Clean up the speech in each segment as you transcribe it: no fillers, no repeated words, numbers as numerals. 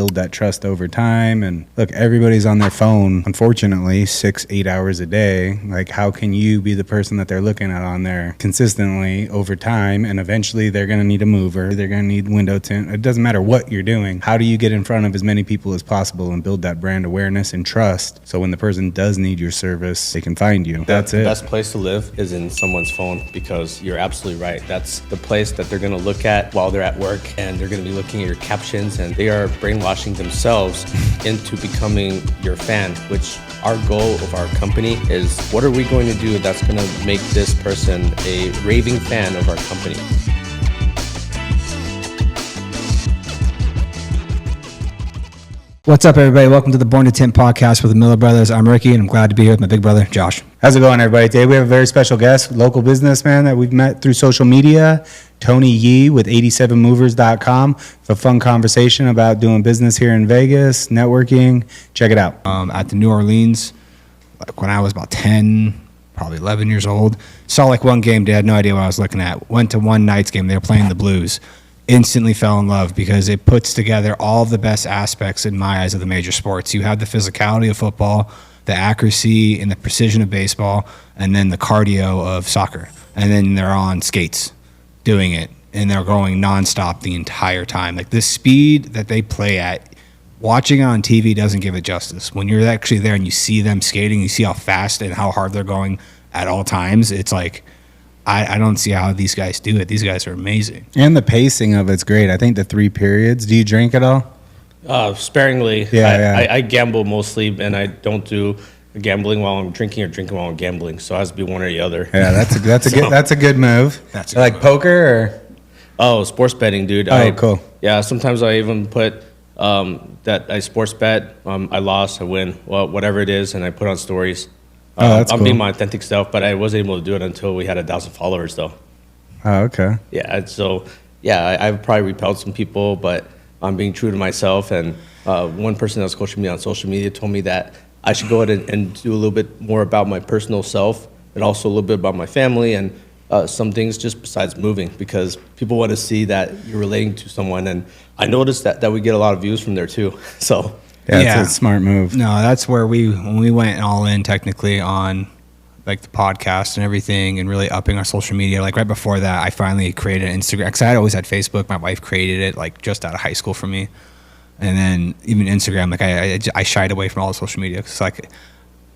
build that trust over time. And look, everybody's on their phone, unfortunately, 6-8 hours a day. Like, how can you be the person that they're looking at on there consistently over time? And eventually they're going to need a mover. They're going to need window tint. It doesn't matter what you're doing. How do you get in front of as many people as possible and build that brand awareness and trust so when the person does need your service, they can find you? That's it. The best place to live is in someone's phone, because you're absolutely right. That's the place that they're going to look at while they're at work, and they're going to be looking at your captions, and they are brainwashing themselves into becoming your fan, which our goal of our company is, what are we going to do that's going to make this person a raving fan of our company? What's up, everybody? Welcome to the Born to Tint podcast with the Miller Brothers. I'm Ricky, and I'm glad to be here with my big brother, Josh. How's it going, everybody? Today we have a very special guest, local businessman that we've met through social media, Tony Yee with 87movers.com. It's a fun conversation about doing business here in Vegas, networking. Check it out. At the New Orleans, like when I was about 10, probably 11 years old, saw like one game, had no idea what I was looking at. Went to one night's game, they were playing the Blues. Instantly fell in love because it puts together all of the best aspects in my eyes of the major sports. You have the physicality of football, the accuracy and the precision of baseball, and then the cardio of soccer. And then they're on skates doing it, and they're going nonstop the entire time. Like the speed that they play at, watching it on TV doesn't give it justice. When you're actually there and you see them skating, you see how fast and how hard they're going at all times, it's like, I don't see how these guys do it. These guys are amazing. And the pacing of it's great. I think the 3 periods. Do you drink at all? Sparingly. Yeah. I gamble mostly, and I don't do gambling while I'm drinking or drinking while I'm gambling. So it has to be one or the other. Yeah, that's a good move. That's like move. Poker or? Oh, sports betting, dude. Cool. Yeah, sometimes I even put that I sports bet. I lost, I win, well, whatever it is, and I put on stories. That's I'm cool. being my authentic self, but I wasn't able to do it until we had 1,000 followers, though. Oh, okay. Yeah, so yeah, I've probably repelled some people, but I'm being true to myself. And one person that was coaching me on social media told me that I should go ahead and do a little bit more about my personal self, and also a little bit about my family and some things just besides moving, because people want to see that you're relating to someone. And I noticed that we get a lot of views from there too. So. Yeah, it's a smart move. No, that's where when we went all in technically on like the podcast and everything and really upping our social media. Like right before that, I finally created an Instagram, because I had always had Facebook. My wife created it like just out of high school for me. And then even Instagram, like I shied away from all the social media. Cause like,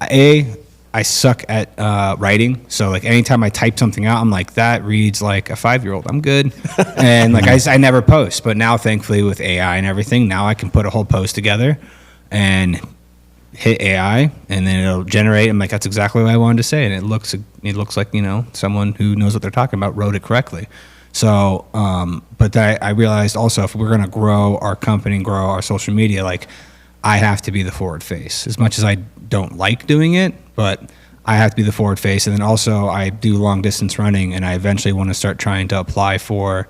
I suck at writing. So like anytime I type something out, I'm like, that reads like a 5-year-old. I'm good. And like I never post. But now thankfully with AI and everything, now I can put a whole post together and hit AI, and then it'll generate. I'm like, that's exactly what I wanted to say, and it looks like, you know, someone who knows what they're talking about wrote it correctly. So, but I realized also, if we're gonna grow our company and grow our social media, like I have to be the forward face. As much as I don't like doing it, but I have to be the forward face. And then also I do long distance running, and I eventually want to start trying to apply for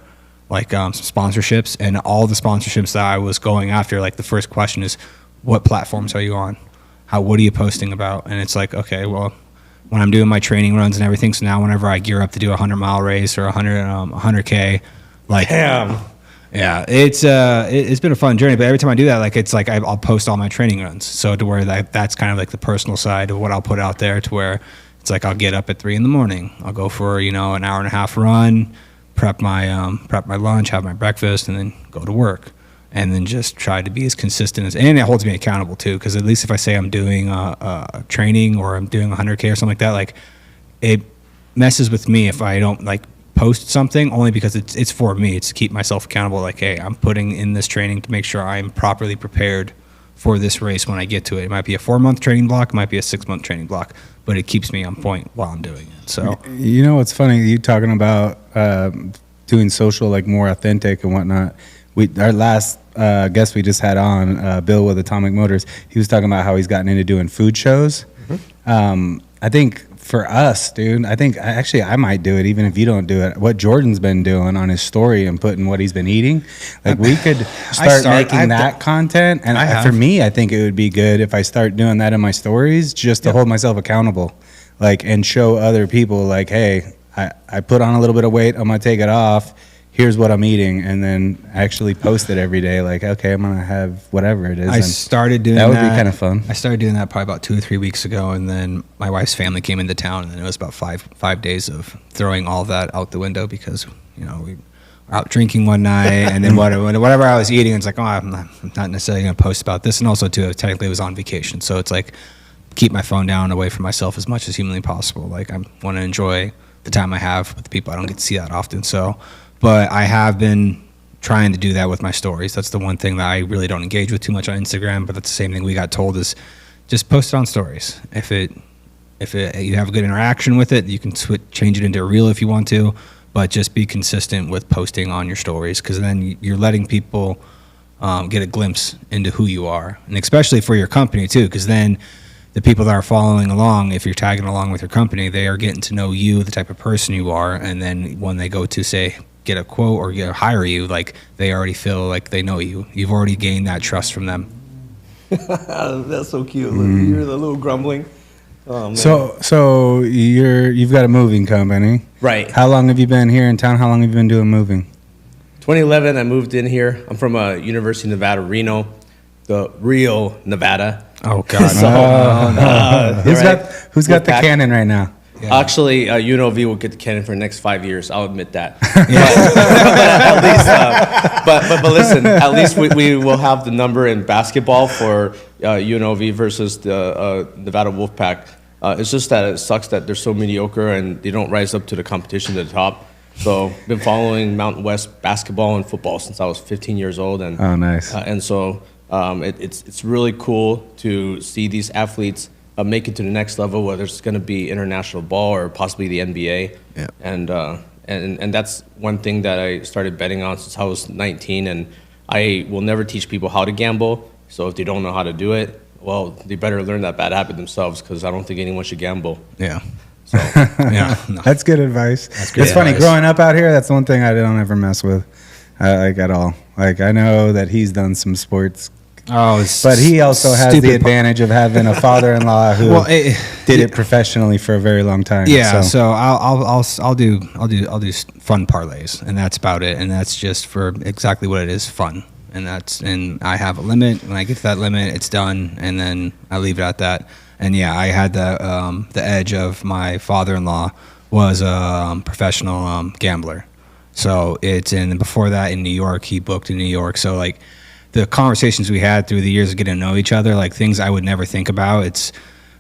like some sponsorships. And all the sponsorships that I was going after, like the first question is, what platforms are you on? What are you posting about? And it's like, okay, well, when I'm doing my training runs and everything, so now whenever I gear up to do a 100-mile race or 100K, like, Damn. Yeah, it's been a fun journey. But every time I do that, like it's like I'll post all my training runs, so to where that's kind of like the personal side of what I'll put out there, to where it's like I'll get up at 3 a.m. I'll go for an hour and a half run, prep my lunch, have my breakfast, and then go to work. And then just try to be as consistent and it holds me accountable too, because at least if I say I'm doing a training or I'm doing 100K or something like that, like it messes with me if I don't like post something, only because it's for me. It's to keep myself accountable. Like, hey, I'm putting in this training to make sure I'm properly prepared for this race when I get to it. It might be a 4-month training block, it might be a 6-month training block, but it keeps me on point while I'm doing it. So, you know what's funny? You talking about doing social, like more authentic and whatnot. Our last guest we just had on, Bill with Atomic Motors, he was talking about how he's gotten into doing food shows. Mm-hmm. I think for us, dude, I might do it even if you don't do it. What Jordan's been doing on his story and putting what he's been eating, like we could start making that content. And for me, I think it would be good if I start doing that in my stories, just to hold myself accountable, like, and show other people like, hey, I put on a little bit of weight, I'm gonna take it off. here's what I'm eating, and then actually post it every day. Like, okay, I'm gonna have whatever it is. I and started doing that that. would be kind of fun. I started doing that probably about 2 or 3 weeks ago, and then my wife's family came into town, and then it was about five days of throwing all that out the window because we were out drinking one night, and then whatever I was eating, it's like, oh, I'm not necessarily going to post about this, and also too, technically, I was on vacation, so it's like keep my phone down away from myself as much as humanly possible. Like I want to enjoy the time I have with the people I don't get to see that often. So, but I have been trying to do that with my stories. That's the one thing that I really don't engage with too much on Instagram, but that's the same thing we got told is just post it on stories. If you have a good interaction with it, you can change it into a reel if you want to, but just be consistent with posting on your stories, because then you're letting people get a glimpse into who you are, and especially for your company too, because then the people that are following along, if you're tagging along with your company, they are getting to know you, the type of person you are, and then when they go to say get a quote or hire you, like they already feel like they know you. You've already gained that trust from them. That's so cute. You hear the little grumbling. Oh, man. So you've got a moving company, Right. How long have you been here in town? How long have you been doing moving? 2011, I moved in here. I'm from University of Nevada, Reno, the real Nevada. Oh God! Who's got the Wolfpack. cannon right now? Yeah. Actually, UNLV will get the cannon for the next 5 years. I'll admit that. But listen, at least we will have the number in basketball for UNLV versus the Nevada Wolfpack. It's just that it sucks that they're so mediocre and they don't rise up to the competition to the top. So been following Mountain West basketball and football since I was 15 years old, and Oh, nice. and so it's really cool to see these athletes make it to the next level, whether it's going to be international ball or possibly the NBA. Yeah. And that's one thing that I started betting on since I was 19. And I will never teach people how to gamble. So if they don't know how to do it, well, they better learn that bad habit themselves, because I don't think anyone should gamble. Yeah. So Yeah. No. That's good advice. good It's funny, advice. growing up out here, that's the one thing I don't ever mess with, like at all. Like I know that he's done some sports, Oh, it's but he also has the stupid advantage of having a father-in-law who Well, did it professionally for a very long time. Yeah, so I'll do fun parlays, and that's about it. And that's just for exactly what it is, fun. And I have a limit. When I get to that limit, it's done, and then I leave it at that. And yeah, I had the edge of my father-in-law was a professional gambler. So before that in New York, he booked in New York. So like the conversations we had through the years of getting to know each other, like things I would never think about.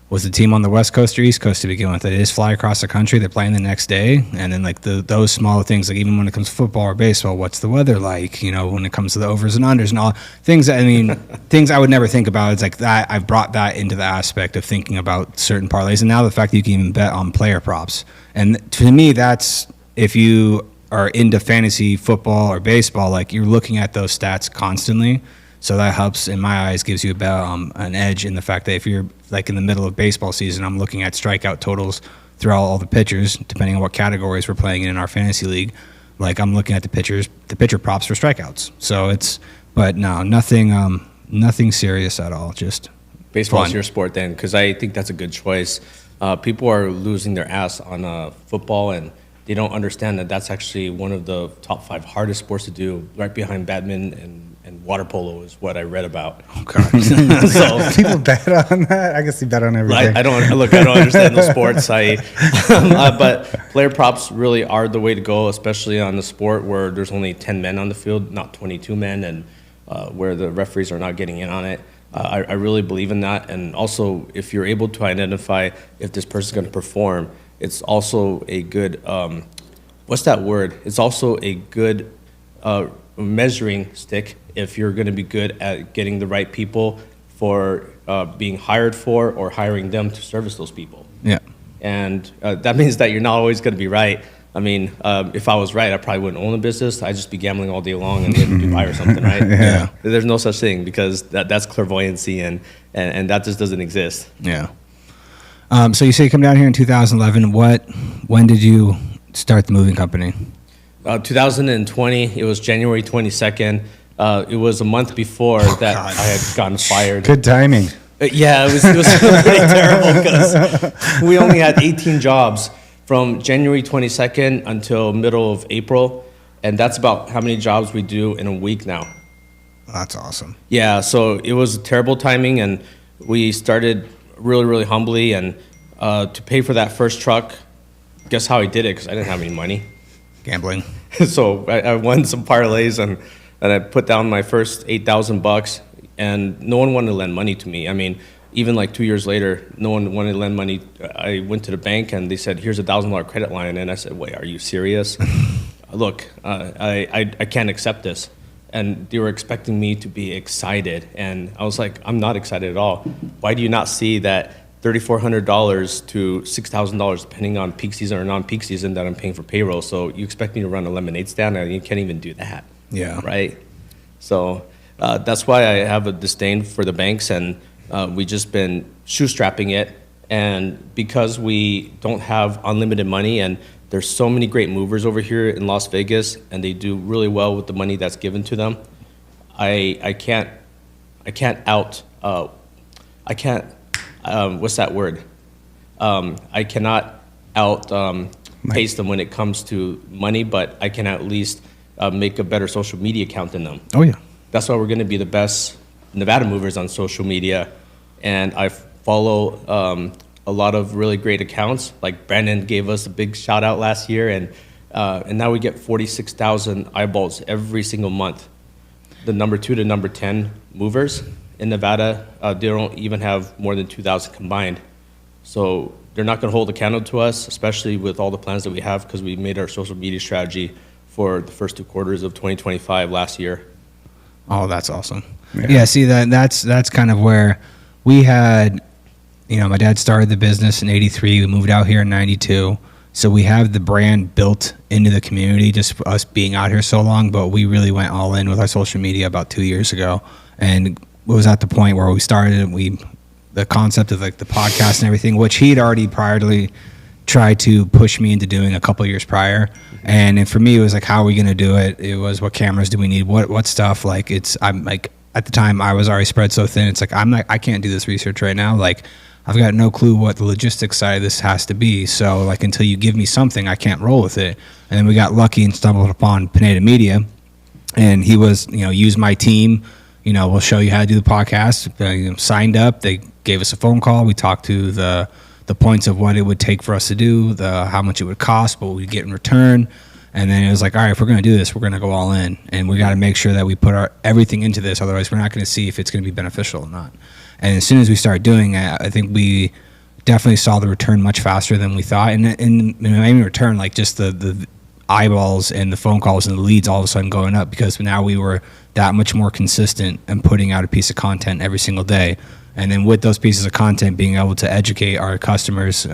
Was the team on the West Coast or East Coast to begin with? They just fly across the country. They're playing the next day, and then like those small things, like even when it comes to football or baseball, what's the weather like? When it comes to the overs and unders and all things. I mean, things I would never think about. It's like that. I've brought that into the aspect of thinking about certain parlays, and now the fact that you can even bet on player props. And to me, that's if you are into fantasy football or baseball, like you're looking at those stats constantly. So that helps, in my eyes, gives you about an edge in the fact that if you're like in the middle of baseball season, I'm looking at strikeout totals throughout all the pitchers, depending on what categories we're playing in our fantasy league. Like I'm looking at the pitcher props for strikeouts. So but no, nothing serious at all. Just baseball's fun. your sport then, because I think that's a good choice. People are losing their ass on football, and they don't understand that that's actually one of the top 5 hardest sports to do, right behind badminton and water polo is what I read about. Okay. So people bet on that. I guess he bet on everything. I don't understand those sports. But player props really are the way to go, especially on the sport where there's only 10 men on the field, not 22 men, and where the referees are not getting in on it. I really believe in that. And also, if you're able to identify if this person's going to perform, it's also a good, what's that word? It's also a good measuring stick if you're going to be good at getting the right people for being hired for or hiring them to service those people. Yeah. And that means that you're not always going to be right. I mean, if I was right, I probably wouldn't own a business. I'd just be gambling all day long and live in Dubai or something, right? Yeah. There's no such thing, because that's clairvoyancy, and that just doesn't exist. Yeah. So you say you come down here in 2011. When did you start the moving company? 2020, it was January 22nd. It was a month before that God. I had gotten fired. Good timing. Yeah, it was pretty terrible, because we only had 18 jobs from January 22nd until middle of April. And that's about how many jobs we do in a week now. That's awesome. Yeah, so it was terrible timing, and we started really, really humbly. And to pay for that first truck, guess how I did it? Because I didn't have any money. Gambling. So I won some parlays, and I put down my first $8,000, and no one wanted to lend money to me. I mean, even like 2 years later, no one wanted to lend money. I went to the bank, and they said, "Here's $1,000 credit line," and I said, "Wait, are you serious?" Look, I can't accept this. And they were expecting me to be excited. And I was like, I'm not excited at all. Why do you not see that $3,400 to $6,000, depending on peak season or non-peak season, that I'm paying for payroll? So you expect me to run a lemonade stand, and you can't even do that. Yeah. Right? So that's why I have a disdain for the banks, and we just been shoestrapping it. And because we don't have unlimited money, and there's so many great movers over here in Las Vegas, and they do really well with the money that's given to them. I can't what's that word? I cannot pace them when it comes to money, but I can at least make a better social media account than them. Oh yeah. That's why we're going to be the best Nevada movers on social media, and I follow a lot of really great accounts. Like Brandon gave us a big shout out last year, and now we get 46,000 eyeballs every single month. The number 2 to number 10 movers in Nevada, they don't even have more than 2,000 combined. So they're not going to hold a candle to us, especially with all the plans that we have, because we made our social media strategy for the first 2 quarters of 2025 last year. Oh, that's awesome. Yeah, see that's kind of where we had, my dad started the business in 83. We moved out here in 92. So we have the brand built into the community just for us being out here so long, but we really went all in with our social media about 2 years ago. And it was at the point where we started, the concept of like the podcast and everything, which he'd already priorly tried to push me into doing a couple of years prior. And for me, it was like, how are we going to do it? It was, what cameras do we need? What stuff? Like, I'm like, at the time I was already spread so thin. It's like, I can't do this research right now. Like, I've got no clue what the logistics side of this has to be. So like, until you give me something, I can't roll with it. And then we got lucky and stumbled upon Pineda Media, and he was, use my team, we'll show you how to do the podcast. Signed up, they gave us a phone call. We talked to the points of what it would take for us to do, how much it would cost, what we'd get in return. And then it was like, all right, if we're going to do this, we're going to go all in. And we got to make sure that we put everything into this. Otherwise, we're not going to see if it's going to be beneficial or not. And as soon as we started doing it, I think we definitely saw the return much faster than we thought. And in return, like just the eyeballs and the phone calls and the leads all of a sudden going up, because now we were that much more consistent and putting out a piece of content every single day. And then with those pieces of content, being able to educate our customers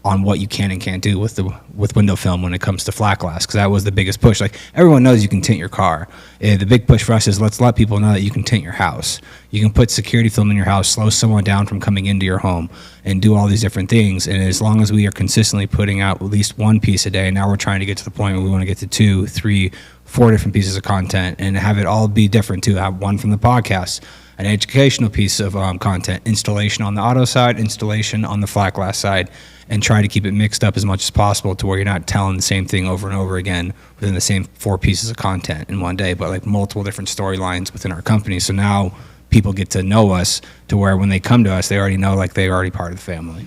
on what you can and can't do with window film when it comes to flat glass, because that was the biggest push. Like, everyone knows you can tint your car. The big push for us is, let's let people know that you can tint your house. You can put security film in your house, slow someone down from coming into your home, and do all these different things. And as long as we are consistently putting out at least one piece a day, now we're trying to get to the point where we want to get to 2, 3, 4 different pieces of content, and have it all be different too. Have one from the podcast, an educational piece of content, installation on the auto side, installation on the flat glass side, and try to keep it mixed up as much as possible to where you're not telling the same thing over and over again within the same 4 pieces of content in one day, but like multiple different storylines within our company. So now people get to know us to where when they come to us, they already know, like, they're already part of the family.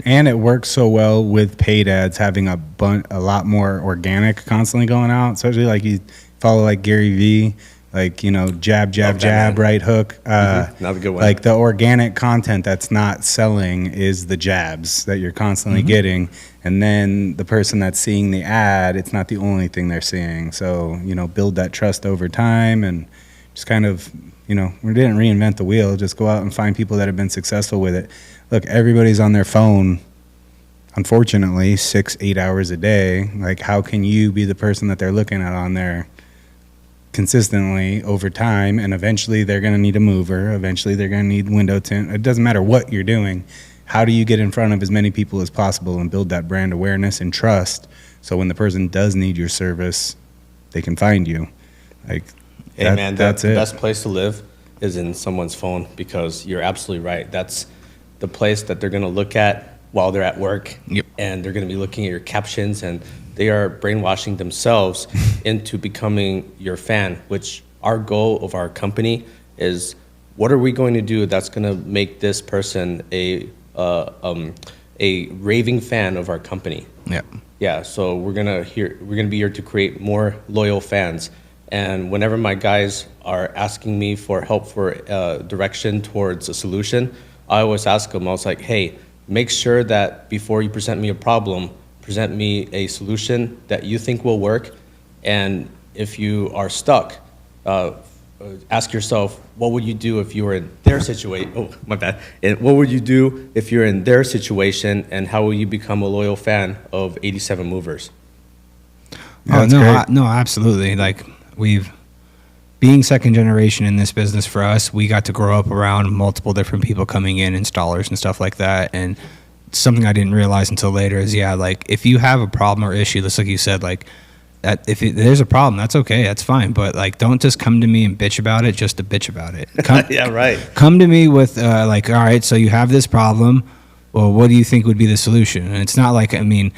And it works so well with paid ads, having a lot more organic constantly going out, especially like you follow like Gary Vee, like, jab, right hook. Not a good one. Like, the organic content that's not selling is the jabs that you're constantly getting. And then the person that's seeing the ad, it's not the only thing they're seeing. So, build that trust over time, and just kind of, we didn't reinvent the wheel. Just go out and find people that have been successful with it. Look, everybody's on their phone, unfortunately, 6-8 hours a day. Like, how can you be the person that they're looking at on there consistently over time? And eventually they're going to need a mover. Eventually they're going to need window tint. It doesn't matter what you're doing. How do you get in front of as many people as possible and build that brand awareness and trust, so when the person does need your service, they can find you? Like, hey, man, that's the it. best place to live is in someone's phone, because you're absolutely right. That's the place that they're going to look at while they're at work. Yep. And they're going to be looking at your captions, and they are brainwashing themselves into becoming your fan, which our goal of our company is, what are we going to do that's going to make this person a raving fan of our company? Yep. Yeah, so we're gonna be here to create more loyal fans. And whenever my guys are asking me for help for direction towards a solution, I always ask them, I was like, hey, make sure that before you present me a problem, present me a solution that you think will work. And if you are stuck, ask yourself, what would you do if you were in their situation? Oh, my bad. And what would you do if you're in their situation, and how will you become a loyal fan of 87 Movers? Yeah, that's great. No, absolutely. Like, being second generation in this business for us, we got to grow up around multiple different people coming in, installers and stuff like that. And something I didn't realize until later is, like, if you have a problem or issue, just like you said, like, that there's a problem, that's okay, that's fine. But, like, don't just come to me and bitch about it just to bitch about it. Yeah, right. Come to me with, like, all right, so you have this problem. Well, what do you think would be the solution? And it's not like, I mean,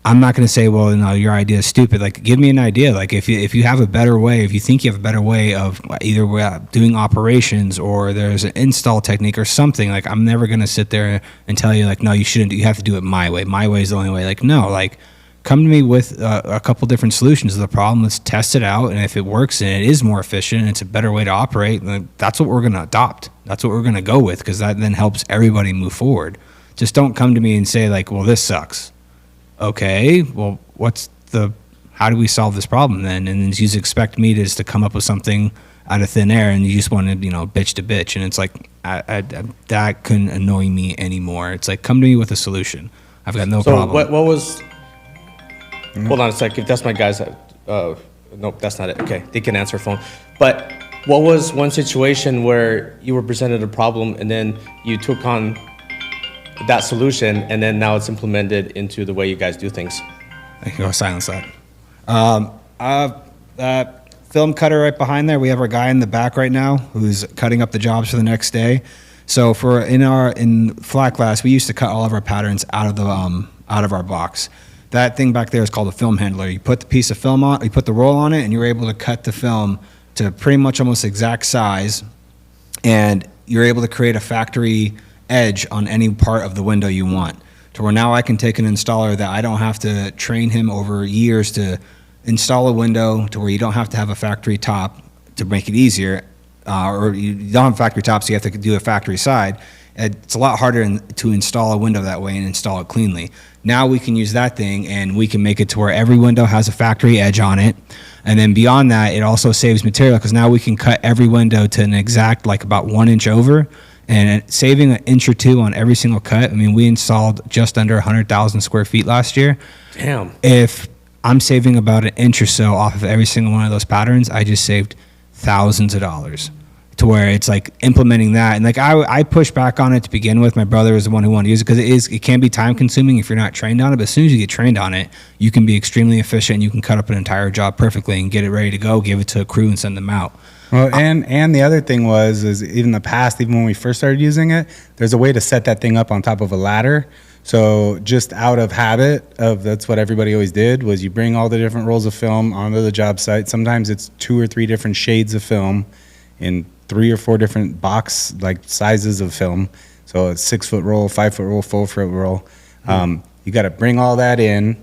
I'm not going to say, well, no, your idea is stupid. Like, give me an idea. Like, if you have a better way, if you think you have a better way of either doing operations, or there's an install technique or something, like, I'm never going to sit there and tell you, like, no, you shouldn't. You have to do it my way. My way is the only way. Like, no, like, come to me with a couple different solutions to the problem. Let's test it out. And if it works and it is more efficient and it's a better way to operate, then that's what we're going to adopt. That's what we're going to go with, because that then helps everybody move forward. Just don't come to me and say, like, well, this sucks. Okay, well, how do we solve this problem then? And then you just expect me to come up with something out of thin air, and you just want to, bitch to bitch. And it's like, that couldn't annoy me anymore. It's like, come to me with a solution. I've got no problem. So what was, hold on a sec, if that's my guys, nope, that's not it. Okay, they can answer phone. But what was one situation where you were presented a problem and then you took on that solution, and then now it's implemented into the way you guys do things? I can go silence that. Film cutter right behind there. We have our guy in the back right now who's cutting up the jobs for the next day. So in flat glass, we used to cut all of our patterns out of our box. That thing back there is called a film handler. You put the piece of film on, you put the roll on it, and you're able to cut the film to pretty much almost exact size, and you're able to create a factory edge on any part of the window you want, to where now I can take an installer that I don't have to train him over years to install a window, to where you don't have to have a factory top to make it easier, or you don't have a factory top, so you have to do a factory side. It's a lot harder to install a window that way and install it cleanly. Now we can use that thing, and we can make it to where every window has a factory edge on it. And then beyond that, it also saves material, because now we can cut every window to an exact, like, about 1 inch over, and saving an inch or two on every single cut. I mean, we installed just under 100,000 square feet last year. Damn. If I'm saving about an inch or so off of every single one of those patterns, I just saved thousands of dollars. To where it's like implementing that, and like I pushed back on it to begin with. My brother was the one who wanted to use it, because it can be time consuming if you're not trained on it. But as soon as you get trained on it, you can be extremely efficient. You can cut up an entire job perfectly and get it ready to go, give it to a crew, and send them out. Well, and the other thing is even in the past, even when we first started using it, there's a way to set that thing up on top of a ladder. So just out of habit that's what everybody always did, was you bring all the different rolls of film onto the job site. Sometimes it's 2 or 3 different shades of film in 3 or 4 different box like sizes of film. So a 6-foot roll, 5-foot roll, 4-foot roll. You got to bring all that in.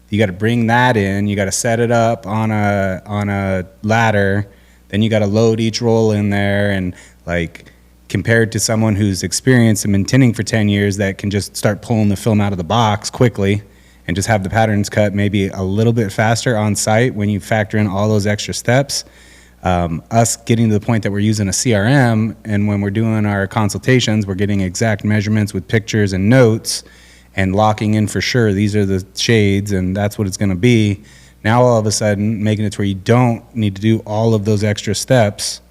You got to bring that in. You got to set it up on a ladder. Then you got to load each roll in there, and like, compared to someone who's experienced and been tinning for 10 years that can just start pulling the film out of the box quickly and just have the patterns cut maybe a little bit faster on site when you factor in all those extra steps. Us getting to the point that we're using a CRM, and when we're doing our consultations, we're getting exact measurements with pictures and notes and locking in for sure these are the shades and that's what it's going to be. Now all of a sudden making it to where you don't need to do all of those extra steps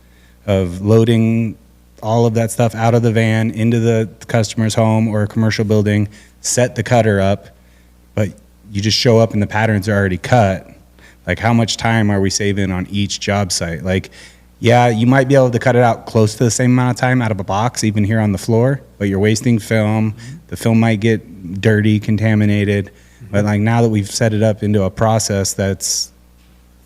of loading all of that stuff out of the van into the customer's home or a commercial building, set the cutter up, but you just show up and the patterns are already cut. Like, how much time are we saving on each job site? Like, yeah, you might be able to cut it out close to the same amount of time out of a box, even here on the floor, but you're wasting film. The film might get dirty, contaminated. But like now that we've set it up into a process that's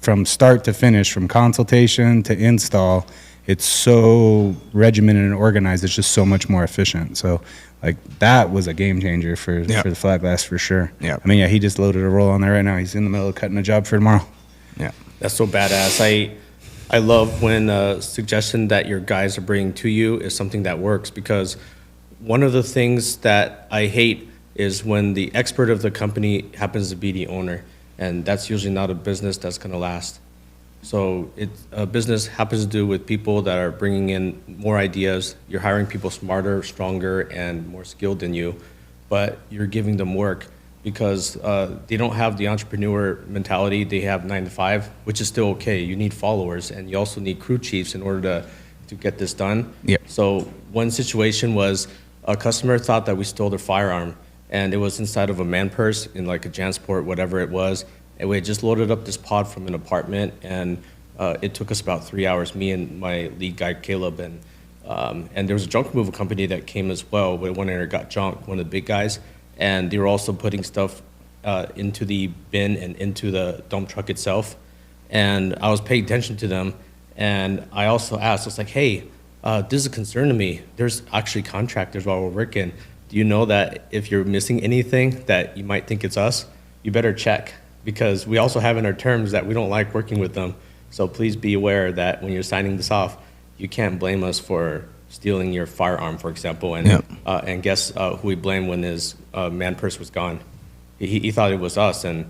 from start to finish, from consultation to install, it's so regimented and organized. It's just so much more efficient. So like that was a game changer for the flat glass for sure. Yeah. I mean, yeah, he just loaded a roll on there right now. He's in the middle of cutting a job for tomorrow. Yeah. That's so badass. I love when a suggestion that your guys are bringing to you is something that works, because one of the things that I hate is when the expert of the company happens to be the owner, and that's usually not a business that's going to last. So a business happens to do with people that are bringing in more ideas. You're hiring people smarter, stronger, and more skilled than you, but you're giving them work because they don't have the entrepreneur mentality. They have 9 to 5, which is still okay. You need followers, and you also need crew chiefs in order to get this done. Yep. So one situation was a customer thought that we stole their firearm, and it was inside of a man purse in like a JanSport, whatever it was. And we had just loaded up this pod from an apartment, and it took us about 3 hours, me and my lead guy, Caleb. And there was a junk removal company that came as well. But one area got junk, one of the big guys. And they were also putting stuff into the bin and into the dump truck itself. And I was paying attention to them. And I also asked, I was like, hey, this is a concern to me. There's actually contractors while we're working. Do you know that if you're missing anything that you might think it's us, you better check? Because we also have in our terms that we don't like working with them. So please be aware that when you're signing this off, you can't blame us for stealing your firearm, for example. And guess who we blame when his man purse was gone? He thought it was us. And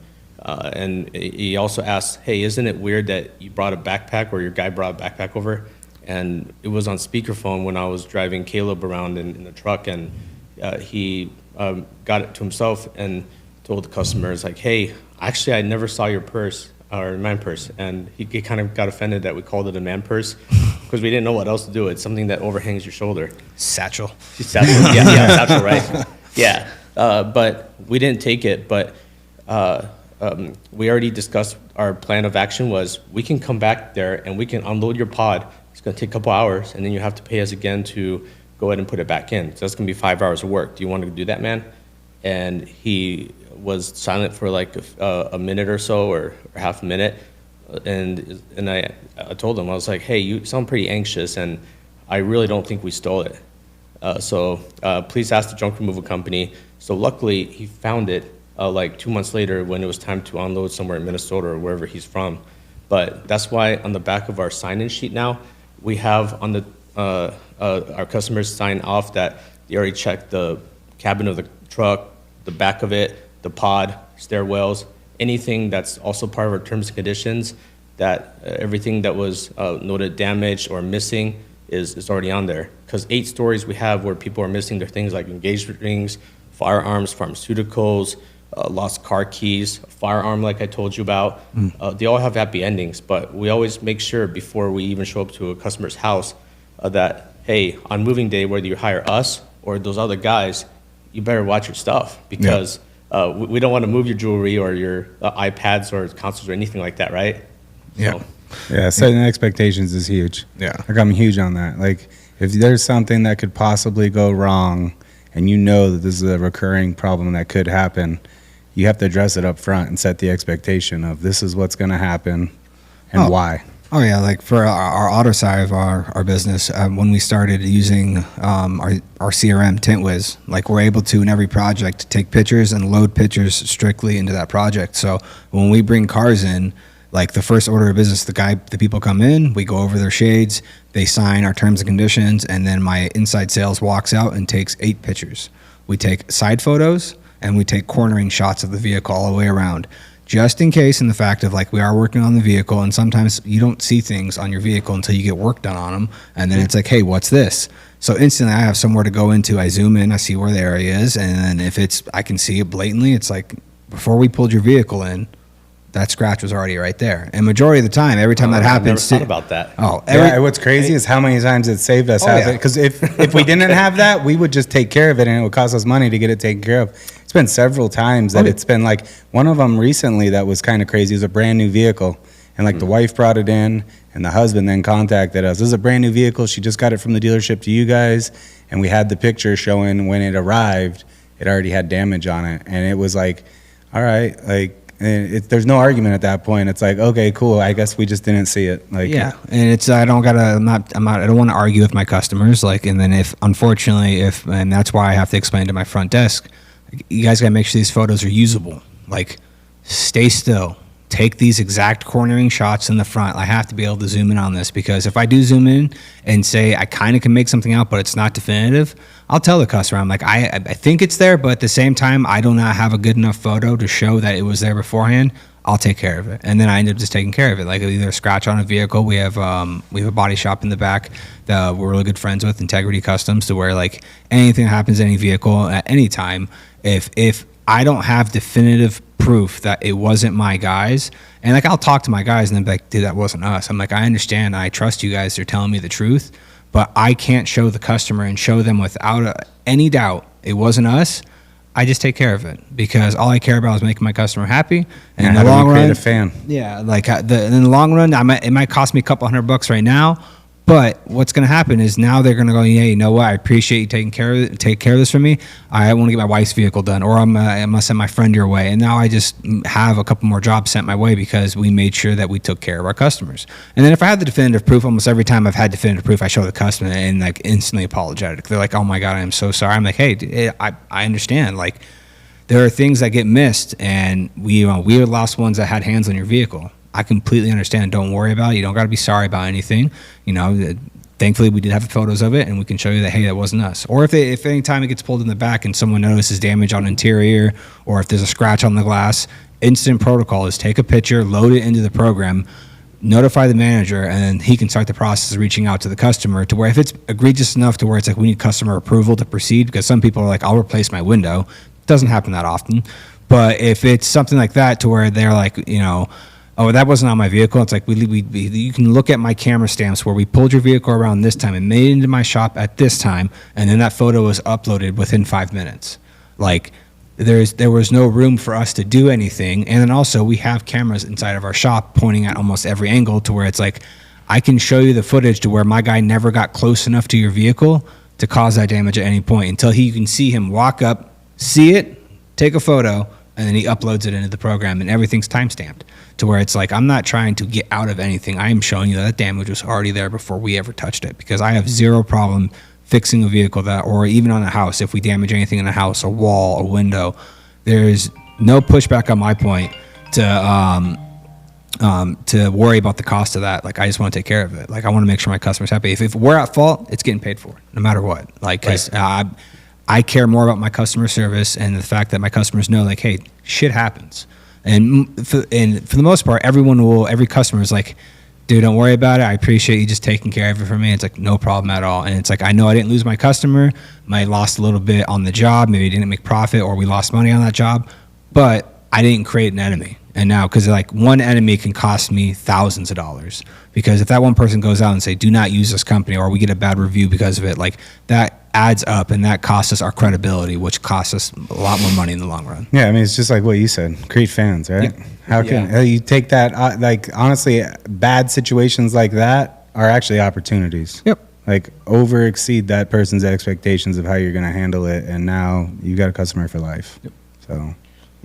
he also asked, hey, isn't it weird that you brought a backpack, or your guy brought a backpack over? And it was on speakerphone when I was driving Caleb around in the truck, and he got it to himself and told the customers, like, hey, actually, I never saw your purse, or man purse. And he kind of got offended that we called it a man purse because we didn't know what else to do. It's something that overhangs your shoulder. Satchel. Satchel, yeah, satchel, right? Yeah, but we didn't take it. But we already discussed our plan of action was we can come back there and we can unload your pod. It's going to take a couple hours, and then you have to pay us again to go ahead and put it back in. So that's going to be 5 hours of work. Do you want to do that, man? And he was silent for like a minute or so, or half a minute, and I told him, I was like, hey, you sound pretty anxious, and I really don't think we stole it. So please ask the junk removal company. So luckily, he found it like 2 months later when it was time to unload somewhere in Minnesota or wherever he's from. But that's why on the back of our sign-in sheet now, we have on the our customers sign off that they already checked the cabin of the truck, the back of it, the pod, stairwells, anything that's also part of our terms and conditions, that everything that was noted damaged or missing is already on there. Because 8 stories we have where people are missing their things like engagement rings, firearms, pharmaceuticals, lost car keys, firearm like I told you about. They all have happy endings, but we always make sure before we even show up to a customer's house that, hey, on moving day, whether you hire us or those other guys, you better watch your stuff, because we don't want to move your jewelry or your iPads or consoles or anything like that, right? Yeah. Yeah, setting expectations is huge. Yeah. Like, I'm huge on that. Like, if there's something that could possibly go wrong and you know that this is a recurring problem that could happen, you have to address it up front and set the expectation of this is what's going to happen and why. Oh yeah, like for our auto side of our business, when we started using our CRM TintWiz, like we're able to in every project take pictures and load pictures strictly into that project. So when we bring cars in, like the first order of business, the people come in, we go over their shades, they sign our terms and conditions, and then my inside sales walks out and takes 8 pictures. We take side photos and we take cornering shots of the vehicle all the way around. Just in case, in the fact of like we are working on the vehicle, and sometimes you don't see things on your vehicle until you get work done on them, and then it's like, hey, what's this? So instantly I have somewhere to go into. I zoom in, I see where the area is, and then if I can see it blatantly, it's like before we pulled your vehicle in, that scratch was already right there. And majority of the time, every time that happens, I never thought about that. Oh, Yeah, what's crazy is how many times it saved us having it. Because if we didn't have that, we would just take care of it, and it would cost us money to get it taken care of. It's been several times that it's been like, one of them recently that was kind of crazy. It was a brand new vehicle, and like the wife brought it in, and the husband then contacted us. This is a brand new vehicle. She just got it from the dealership to you guys, and we had the picture showing when it arrived, it already had damage on it, and it was like all right, like, and there's no argument at that point. It's like, okay, cool. I guess we just didn't see it. Like, Yeah, and it's I don't gotta I'm not I don't want to argue with my customers. Like, and then if unfortunately and that's why I have to explain to my front desk, you guys gotta make sure these photos are usable. Like, stay still. Take these exact cornering shots in the front. I have to be able to zoom in on this, because if I do zoom in and say I kind of can make something out, but it's not definitive, I'll tell the customer, I'm like, I think it's there, but at the same time, I do not have a good enough photo to show that it was there beforehand. I'll take care of it. And then I end up just taking care of it. Like, either a scratch on a vehicle. We have a body shop in the back that we're really good friends with, Integrity Customs, to where, like, anything happens to any vehicle at any time, if I don't have definitive proof that it wasn't my guys, and like, I'll talk to my guys and then be like, dude, that wasn't us. I'm like, I understand, I trust you guys, they're telling me the truth, but I can't show the customer and show them without any doubt it wasn't us. I just take care of it, because all I care about is making my customer happy. And in how the do we long create run, a fan? yeah, like, in the long run, it might cost me a couple $100 right now. But what's going to happen is now they're going to go, yeah, you know what? I appreciate you taking care of it. Take care of this for me. I want to get my wife's vehicle done, or I'm going to send my friend your way. And now I just have a couple more jobs sent my way because we made sure that we took care of our customers. And then if I have the definitive proof, almost every time I've had definitive proof, I show the customer and, like, instantly apologetic. They're like, oh my God, I'm so sorry. I'm like, hey, I understand. Like, there are things that get missed, and we are the last ones that had hands on your vehicle. I completely understand. Don't worry about it. You don't got to be sorry about anything. You know, thankfully we did have photos of it, and we can show you that, hey, that wasn't us. Or if any time it gets pulled in the back and someone notices damage on interior, or if there's a scratch on the glass, instant protocol is take a picture, load it into the program, notify the manager, and then he can start the process of reaching out to the customer, to where if it's egregious enough to where it's like we need customer approval to proceed, because some people are like, I'll replace my window. It doesn't happen that often. But if it's something like that, to where they're like, you know, oh, that wasn't on my vehicle. It's like, you can look at my camera stamps where we pulled your vehicle around this time and made it into my shop at this time, and then that photo was uploaded within 5 minutes. Like, there was no room for us to do anything. And then also, we have cameras inside of our shop pointing at almost every angle, to where it's like, I can show you the footage to where my guy never got close enough to your vehicle to cause that damage at any point, until you can see him walk up, see it, take a photo, and then he uploads it into the program, and everything's timestamped, to where it's like, I'm not trying to get out of anything. I am showing you that damage was already there before we ever touched it, because I have zero problem fixing a vehicle that, or even on a house, if we damage anything in a house, a wall, a window, there's no pushback on my point to worry about the cost of that. Like, I just want to take care of it. Like, I want to make sure my customer's happy. If we're at fault, it's getting paid for, no matter what. Like, 'cause, I care more about my customer service and the fact that my customers know, like, hey, shit happens. And for the most part, every customer is like, dude, don't worry about it. I appreciate you just taking care of it for me. It's like, no problem at all. And it's like, I know I didn't lose my customer. I lost a little bit on the job. Maybe didn't make profit, or we lost money on that job, but I didn't create an enemy. And now, because like, one enemy can cost me thousands of dollars, because if that one person goes out and say, do not use this company, or we get a bad review because of it, like, that adds up, and that costs us our credibility, which costs us a lot more money in the long run. Yeah, I mean, it's just like what you said, create fans, right? Yeah. How can you take that, like, honestly, bad situations like that are actually opportunities. Yep. Like, over exceed that person's expectations of how you're going to handle it, and now you got a customer for life. Yep. So,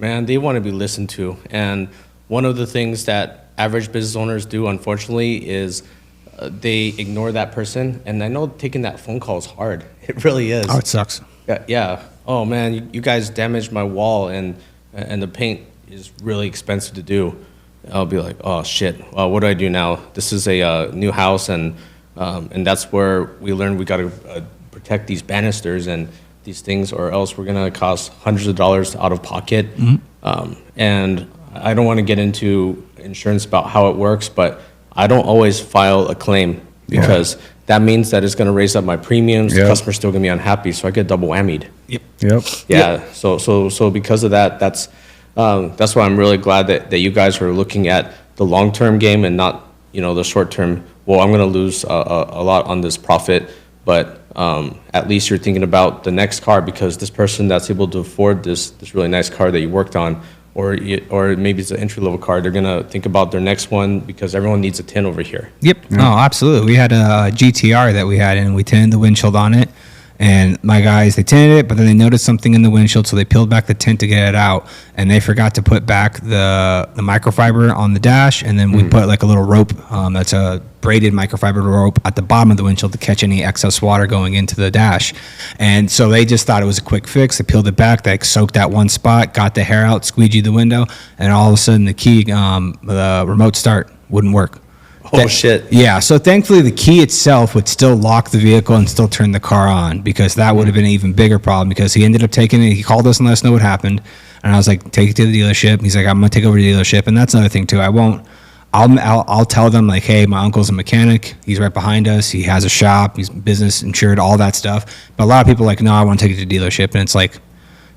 Man, they want to be listened to. And one of the things that average business owners do, unfortunately, is they ignore that person. And I know taking that phone call is hard. It really is. Oh, it sucks. Yeah. Oh, man, you guys damaged my wall, and the paint is really expensive to do. I'll be like, oh, shit. What do I do now? This is a new house, and that's where we learned we got to protect these banisters and these things, or else we're going to cost hundreds of dollars out of pocket. Mm-hmm. And I don't want to get into insurance about how it works, but I don't always file a claim, because that means that it's going to raise up my premiums. The customer's still going to be unhappy, so I get double whammied. Yep. Yeah. Yep. So because of that, that's why I'm really glad that you guys are looking at the long-term game and not, the short-term. Well, I'm going to lose a lot on this profit, but at least you're thinking about the next car, because this person that's able to afford this really nice car that you worked on, or maybe it's an entry-level car, they're going to think about their next one, because everyone needs a tin over here. Yep. No, absolutely. We had a GTR that we had, and we tinted the windshield on it. And my guys, they tinted it, but then they noticed something in the windshield, so they peeled back the tint to get it out, and they forgot to put back the microfiber on the dash, and then we put like a little rope that's a braided microfiber rope at the bottom of the windshield to catch any excess water going into the dash. And so they just thought it was a quick fix. They peeled it back, they soaked that one spot, got the hair out, squeegeed the window, and all of a sudden the key, the remote start wouldn't work. Oh, shit. Yeah, so thankfully the key itself would still lock the vehicle and still turn the car on, because that would have been an even bigger problem, because he ended up taking it. He called us and let us know what happened. And I was like, take it to the dealership. He's like, I'm going to take over the dealership. And that's another thing too. I'll tell them like, hey, my uncle's a mechanic. He's right behind us. He has a shop. He's business insured, all that stuff. But a lot of people are like, no, I want to take it to the dealership. And it's like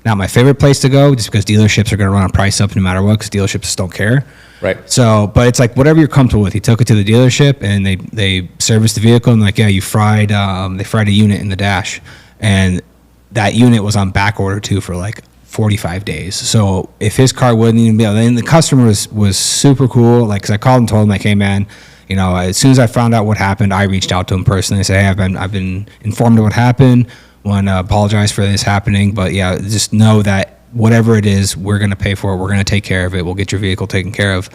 not my favorite place to go, just because dealerships are going to run a price up no matter what, because dealerships just don't care. Right. So, but it's like whatever you're comfortable with. He took it to the dealership and they serviced the vehicle, and like, yeah, they fried a unit in the dash, and that unit was on back order too for like 45 days. So if his car wouldn't even be able, and the customer was super cool. Like, 'cause I called and told him like, hey man, you know, as soon as I found out what happened, I reached out to him personally and said, hey, I've been informed of what happened. Want to apologize for this happening, but yeah, just know that whatever it is, we're going to pay for it. We're going to take care of it. We'll get your vehicle taken care of.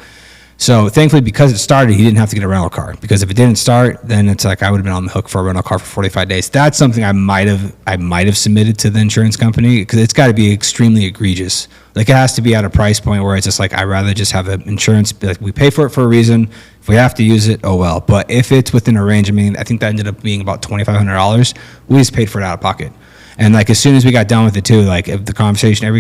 So thankfully, because it started, he didn't have to get a rental car, because if it didn't start, then it's like I would have been on the hook for a rental car for 45 days. That's something I might have submitted to the insurance company, because it's got to be extremely egregious. Like, it has to be at a price point where it's just like, I'd rather just have the insurance, like, we pay for it for a reason. If we have to use it, oh well. But if it's within a range, I mean, I think that ended up being about $2,500. We just paid for it out of pocket. And like, as soon as we got done with it too, like every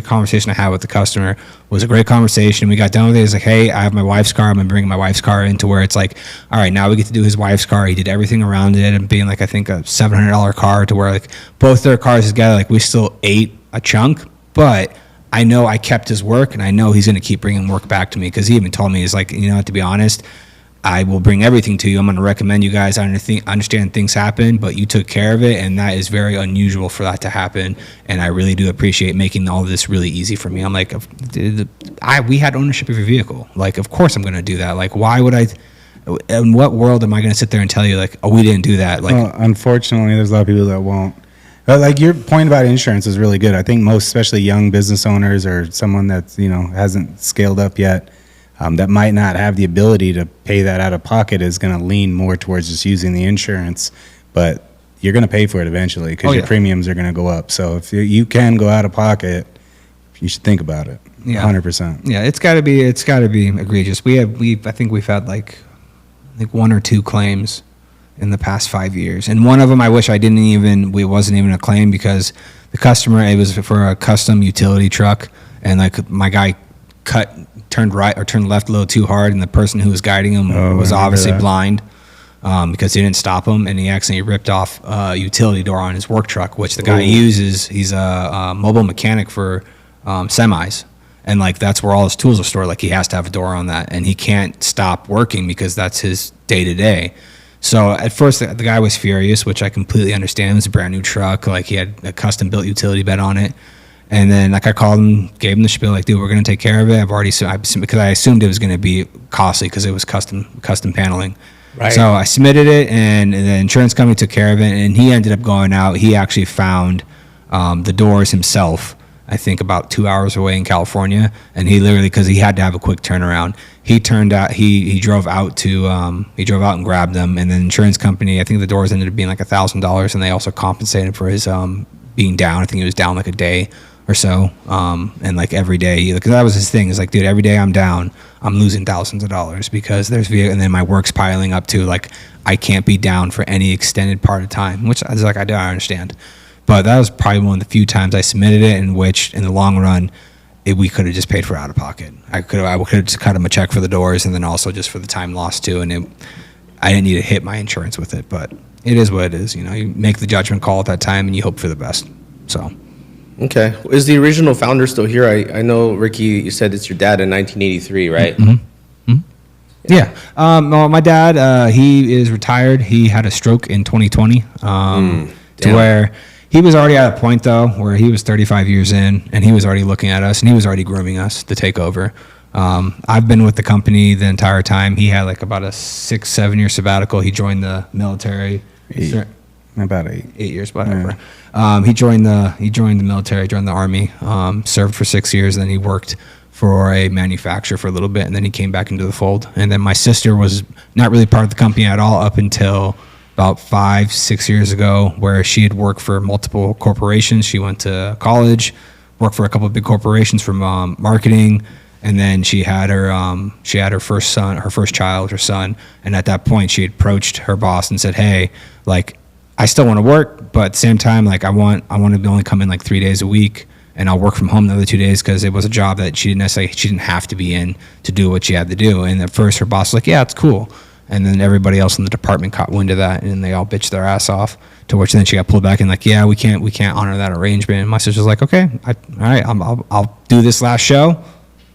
conversation I had with the customer was a great conversation. We got done with it. It's like, hey, I have my wife's car. I'm gonna bring my wife's car into where it's like, all right, now we get to do his wife's car. He did everything around it, and being like, I think a $700 car, to where like both their cars together, like we still ate a chunk, but I know I kept his work, and I know he's gonna keep bringing work back to me, because he even told me, he's like, you know, to be honest, I will bring everything to you. I'm going to recommend you guys. I understand things happen, but you took care of it, and that is very unusual for that to happen. And I really do appreciate making all of this really easy for me. I'm like, we had ownership of your vehicle. Like, of course I'm going to do that. Like, why would I? In what world am I going to sit there and tell you like, oh, we didn't do that? Like, well, unfortunately, there's a lot of people that won't. But like, your point about insurance is really good. I think most, especially young business owners or someone that's, you know, hasn't scaled up yet, that might not have the ability to pay that out of pocket, is going to lean more towards just using the insurance. But you're going to pay for it eventually, because your premiums are going to go up. So if you can go out of pocket, you should think about it. Yeah. 100%. Yeah, it's got to be egregious. I think we've had like one or two claims in the past 5 years, and one of them I wish it wasn't even a claim, because the customer, it was for a custom utility truck, and like my guy turned right or turned left a little too hard, and the person who was guiding him was obviously blind, because he didn't stop him, and he accidentally ripped off a utility door on his work truck, which the guy uses. He's a mobile mechanic for semis, and like that's where all his tools are stored. Like, he has to have a door on that, and he can't stop working because that's his day to day. So at first the guy was furious, which I completely understand. It was a brand new truck. Like, he had a custom built utility bed on it. And then, like, I called him, gave him the spiel, like, dude, we're going to take care of it. Because I assumed it was going to be costly, because it was custom paneling. Right. So I submitted it, and the insurance company took care of it, and he ended up going out. He actually found the doors himself, I think about 2 hours away in California. And he literally, because he had to have a quick turnaround, he drove out and grabbed them. And then insurance company, I think the doors ended up being like $1,000, and they also compensated for his being down. I think he was down like a day or so, and like every day, because that was his thing, is like, dude, every day I'm down, I'm losing thousands of dollars, because there's and then my work's piling up too. Like, I can't be down for any extended part of time, which I was like, I understand, but that was probably one of the few times I submitted it in which, in the long run, we could have just paid for out of pocket. I could have just cut him a check for the doors, and then also just for the time lost too, and I didn't need to hit my insurance with it, but it is what it is. You know, you make the judgment call at that time, and you hope for the best. So. Okay. Is the original founder still here? I know, Ricky, you said it's your dad in 1983, right? Mm-hmm. Yeah. Well, my dad, he is retired. He had a stroke in 2020, to where he was already at a point, though, where he was 35 years in, and he was already looking at us, and he was already grooming us to take over. I've been with the company the entire time. He had like about a 6-7 year sabbatical. He joined the military. About 8. 8 years, whatever. He joined the military, joined the army, served for 6 years, and then he worked for a manufacturer for a little bit, and then he came back into the fold. And then my sister was not really part of the company at all up until about 5-6 years ago, where she had worked for multiple corporations. She went to college, worked for a couple of big corporations for marketing, and then she had her first child, her son. And at that point, she approached her boss and said, "Hey, like, I still want to work, but at the same time, like, I want to only come in like 3 days a week, and I'll work from home the other 2 days," because it was a job that she didn't have to be in to do what she had to do. And at first, her boss was like, "Yeah, it's cool." And then everybody else in the department caught wind of that, and they all bitched their ass off. To which then she got pulled back and like, "Yeah, we can't honor that arrangement." And my sister's like, "Okay, all right, I'll do this last show,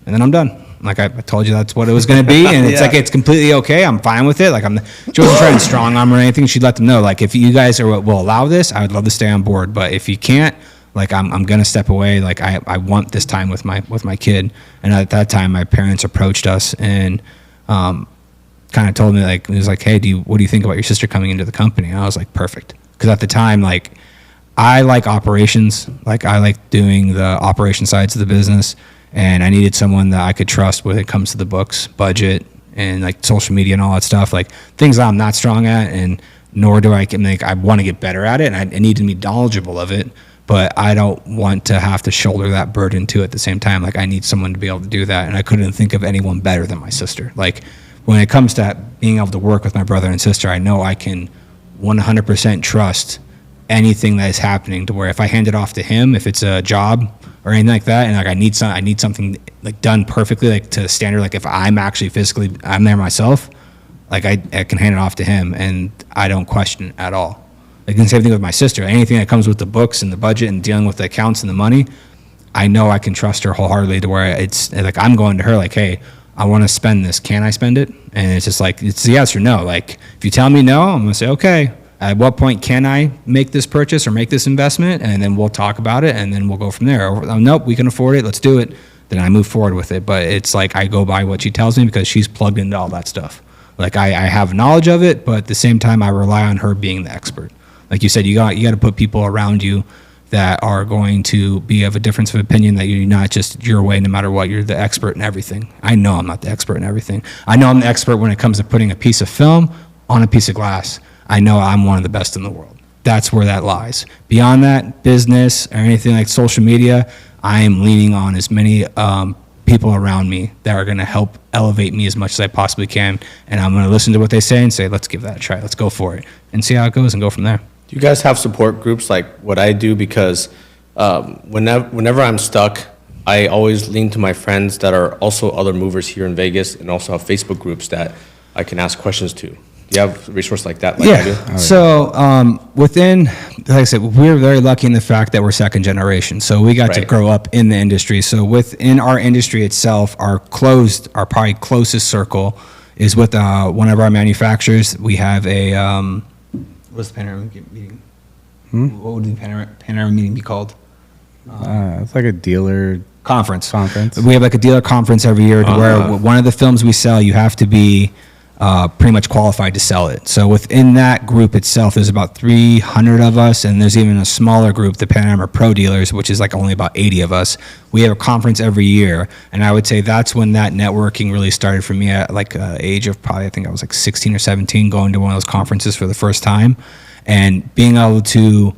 and then I'm done." Like, I told you that's what it was going to be, and it's like, it's completely okay. I'm fine with it. Like, she wasn't trying to strong arm or anything. She'd let them know, like, if you guys will allow this, I would love to stay on board. But if you can't, like, I'm going to step away. Like, I want this time with my kid. And at that time, my parents approached us and kind of told me, like, it was like, "Hey, what do you think about your sister coming into the company?" And I was like, perfect. Because at the time, like, I like operations. Like, I like doing the operation sides of the business. And I needed someone that I could trust when it comes to the books, budget, and like social media and all that stuff, like things that I'm not strong at, and nor do I want to get better at it, and I need to be knowledgeable of it, but I don't want to have to shoulder that burden too at the same time. Like, I need someone to be able to do that, and I couldn't think of anyone better than my sister. Like, when it comes to being able to work with my brother and sister, I know I can 100% trust anything that is happening, to where if I hand it off to him, if it's a job or anything like that, and like I need something like done perfectly, like to standard, like if I'm actually physically I'm there myself, like I can hand it off to him and I don't question it at all. Like, the same thing with my sister. Anything that comes with the books and the budget and dealing with the accounts and the money, I know I can trust her wholeheartedly, to where it's like I'm going to her like, "Hey, I want to spend this. Can I spend it?" And it's just like, it's a yes or no. Like, if you tell me no, I'm going to say, "Okay, at what point can I make this purchase or make this investment?" And then we'll talk about it, and then we'll go from there. Or, "Nope, we can afford it. Let's do it." Then I move forward with it. But it's like I go by what she tells me, because she's plugged into all that stuff. Like, I have knowledge of it, but at the same time, I rely on her being the expert. Like you said, you got to put people around you that are going to be of a difference of opinion, that you're not just your way no matter what. You're the expert in everything. I know I'm not the expert in everything. I know I'm the expert when it comes to putting a piece of film on a piece of glass. I know I'm one of the best in the world. That's where that lies. Beyond that, business or anything like social media, I am leaning on as many people around me that are going to help elevate me as much as I possibly can. And I'm going to listen to what they say and say, "Let's give that a try. Let's go for it," and see how it goes and go from there. Do you guys have support groups like what I do? Because whenever I'm stuck, I always lean to my friends that are also other movers here in Vegas, and also have Facebook groups that I can ask questions to. Do you have a resource like that? Like I do? Yeah. So within, like I said, we're very lucky in the fact that we're second generation. So we got to Right. grow up in the industry. So within our industry itself, our probably closest circle is with one of our manufacturers. We have a, what's the panoramic meeting? What would the panoramic meeting be called? It's like a dealer Conference. conference. We have like a dealer conference every year, to where one of the films we sell, you have to be pretty much qualified to sell it. So within that group itself, there's about 300 of us, and there's even a smaller group, the Panorama Pro Dealers, which is like only about 80 of us. We have a conference every year, and I would say that's when that networking really started for me at like age of probably, I think I was like 16 or 17, going to one of those conferences for the first time, and being able to,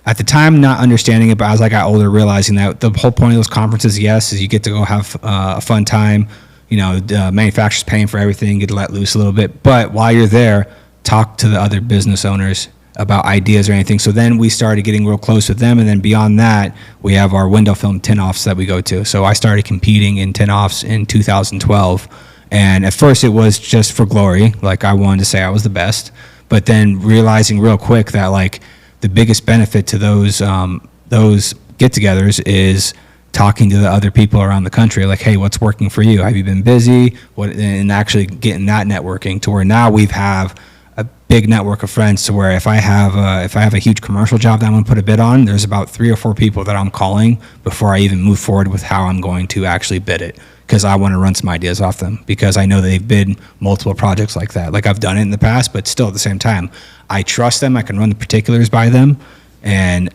at the time, not understanding it, but as I got older, realizing that the whole point of those conferences, yes, is you get to go have a fun time. You know, the manufacturer's paying for everything, get to let loose a little bit. But while you're there, talk to the other business owners about ideas or anything. So then we started getting real close with them. And then beyond that, we have our window film tin-offs that we go to. So I started competing in tin-offs in 2012. And at first it was just for glory. Like, I wanted to say I was the best. But then realizing real quick that, like, the biggest benefit to those get-togethers is talking to the other people around the country, like, "Hey, what's working for you? Have you been busy?" And actually getting that networking, to where now we have a big network of friends, to where if I have a huge commercial job that I'm going to put a bid on, there's about 3 or 4 people that I'm calling before I even move forward with how I'm going to actually bid it. because I want to run some ideas off them, because I know they've bid multiple projects like that. Like, I've done it in the past, but still at the same time, I trust them. I can run the particulars by them, and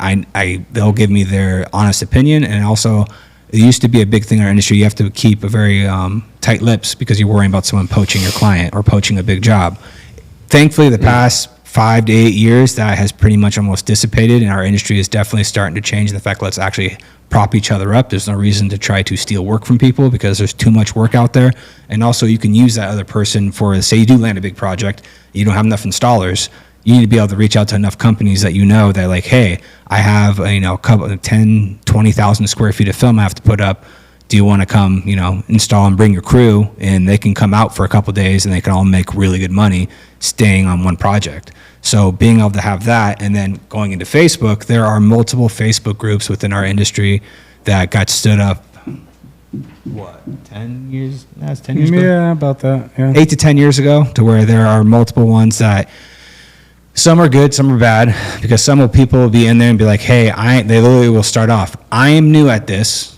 they'll give me their honest opinion. And also, it used to be a big thing in our industry. You have to keep a very tight lips because you're worrying about someone poaching your client or poaching a big job. Thankfully, the past 5 to 8 years, that has pretty much almost dissipated, and our industry is definitely starting to change. The fact, let's actually prop each other up. There's no reason to try to steal work from people because there's too much work out there. And also, you can use that other person for, say you do land a big project, you don't have enough installers, you need to be able to reach out to enough companies that you know that, like, hey, I have a couple of 10, 20,000 square feet of film I have to put up. Do you want to come, install and bring your crew, and they can come out for a couple of days and they can all make really good money staying on one project. So being able to have that, and then going into Facebook, there are multiple Facebook groups within our industry that got stood up, 10 years? That's 10 years ago? Yeah, about that. Yeah. 8 to 10 years ago, to where there are multiple ones that some are good, some are bad, because some people will be in there and be like, hey, they literally will start off, I am new at this,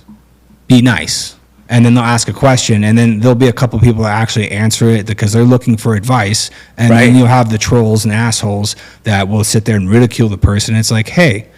be nice. And then they'll ask a question, and then there'll be a couple people that actually answer it because they're looking for advice. And then you'll have the trolls and assholes that will sit there and ridicule the person. It's like, hey,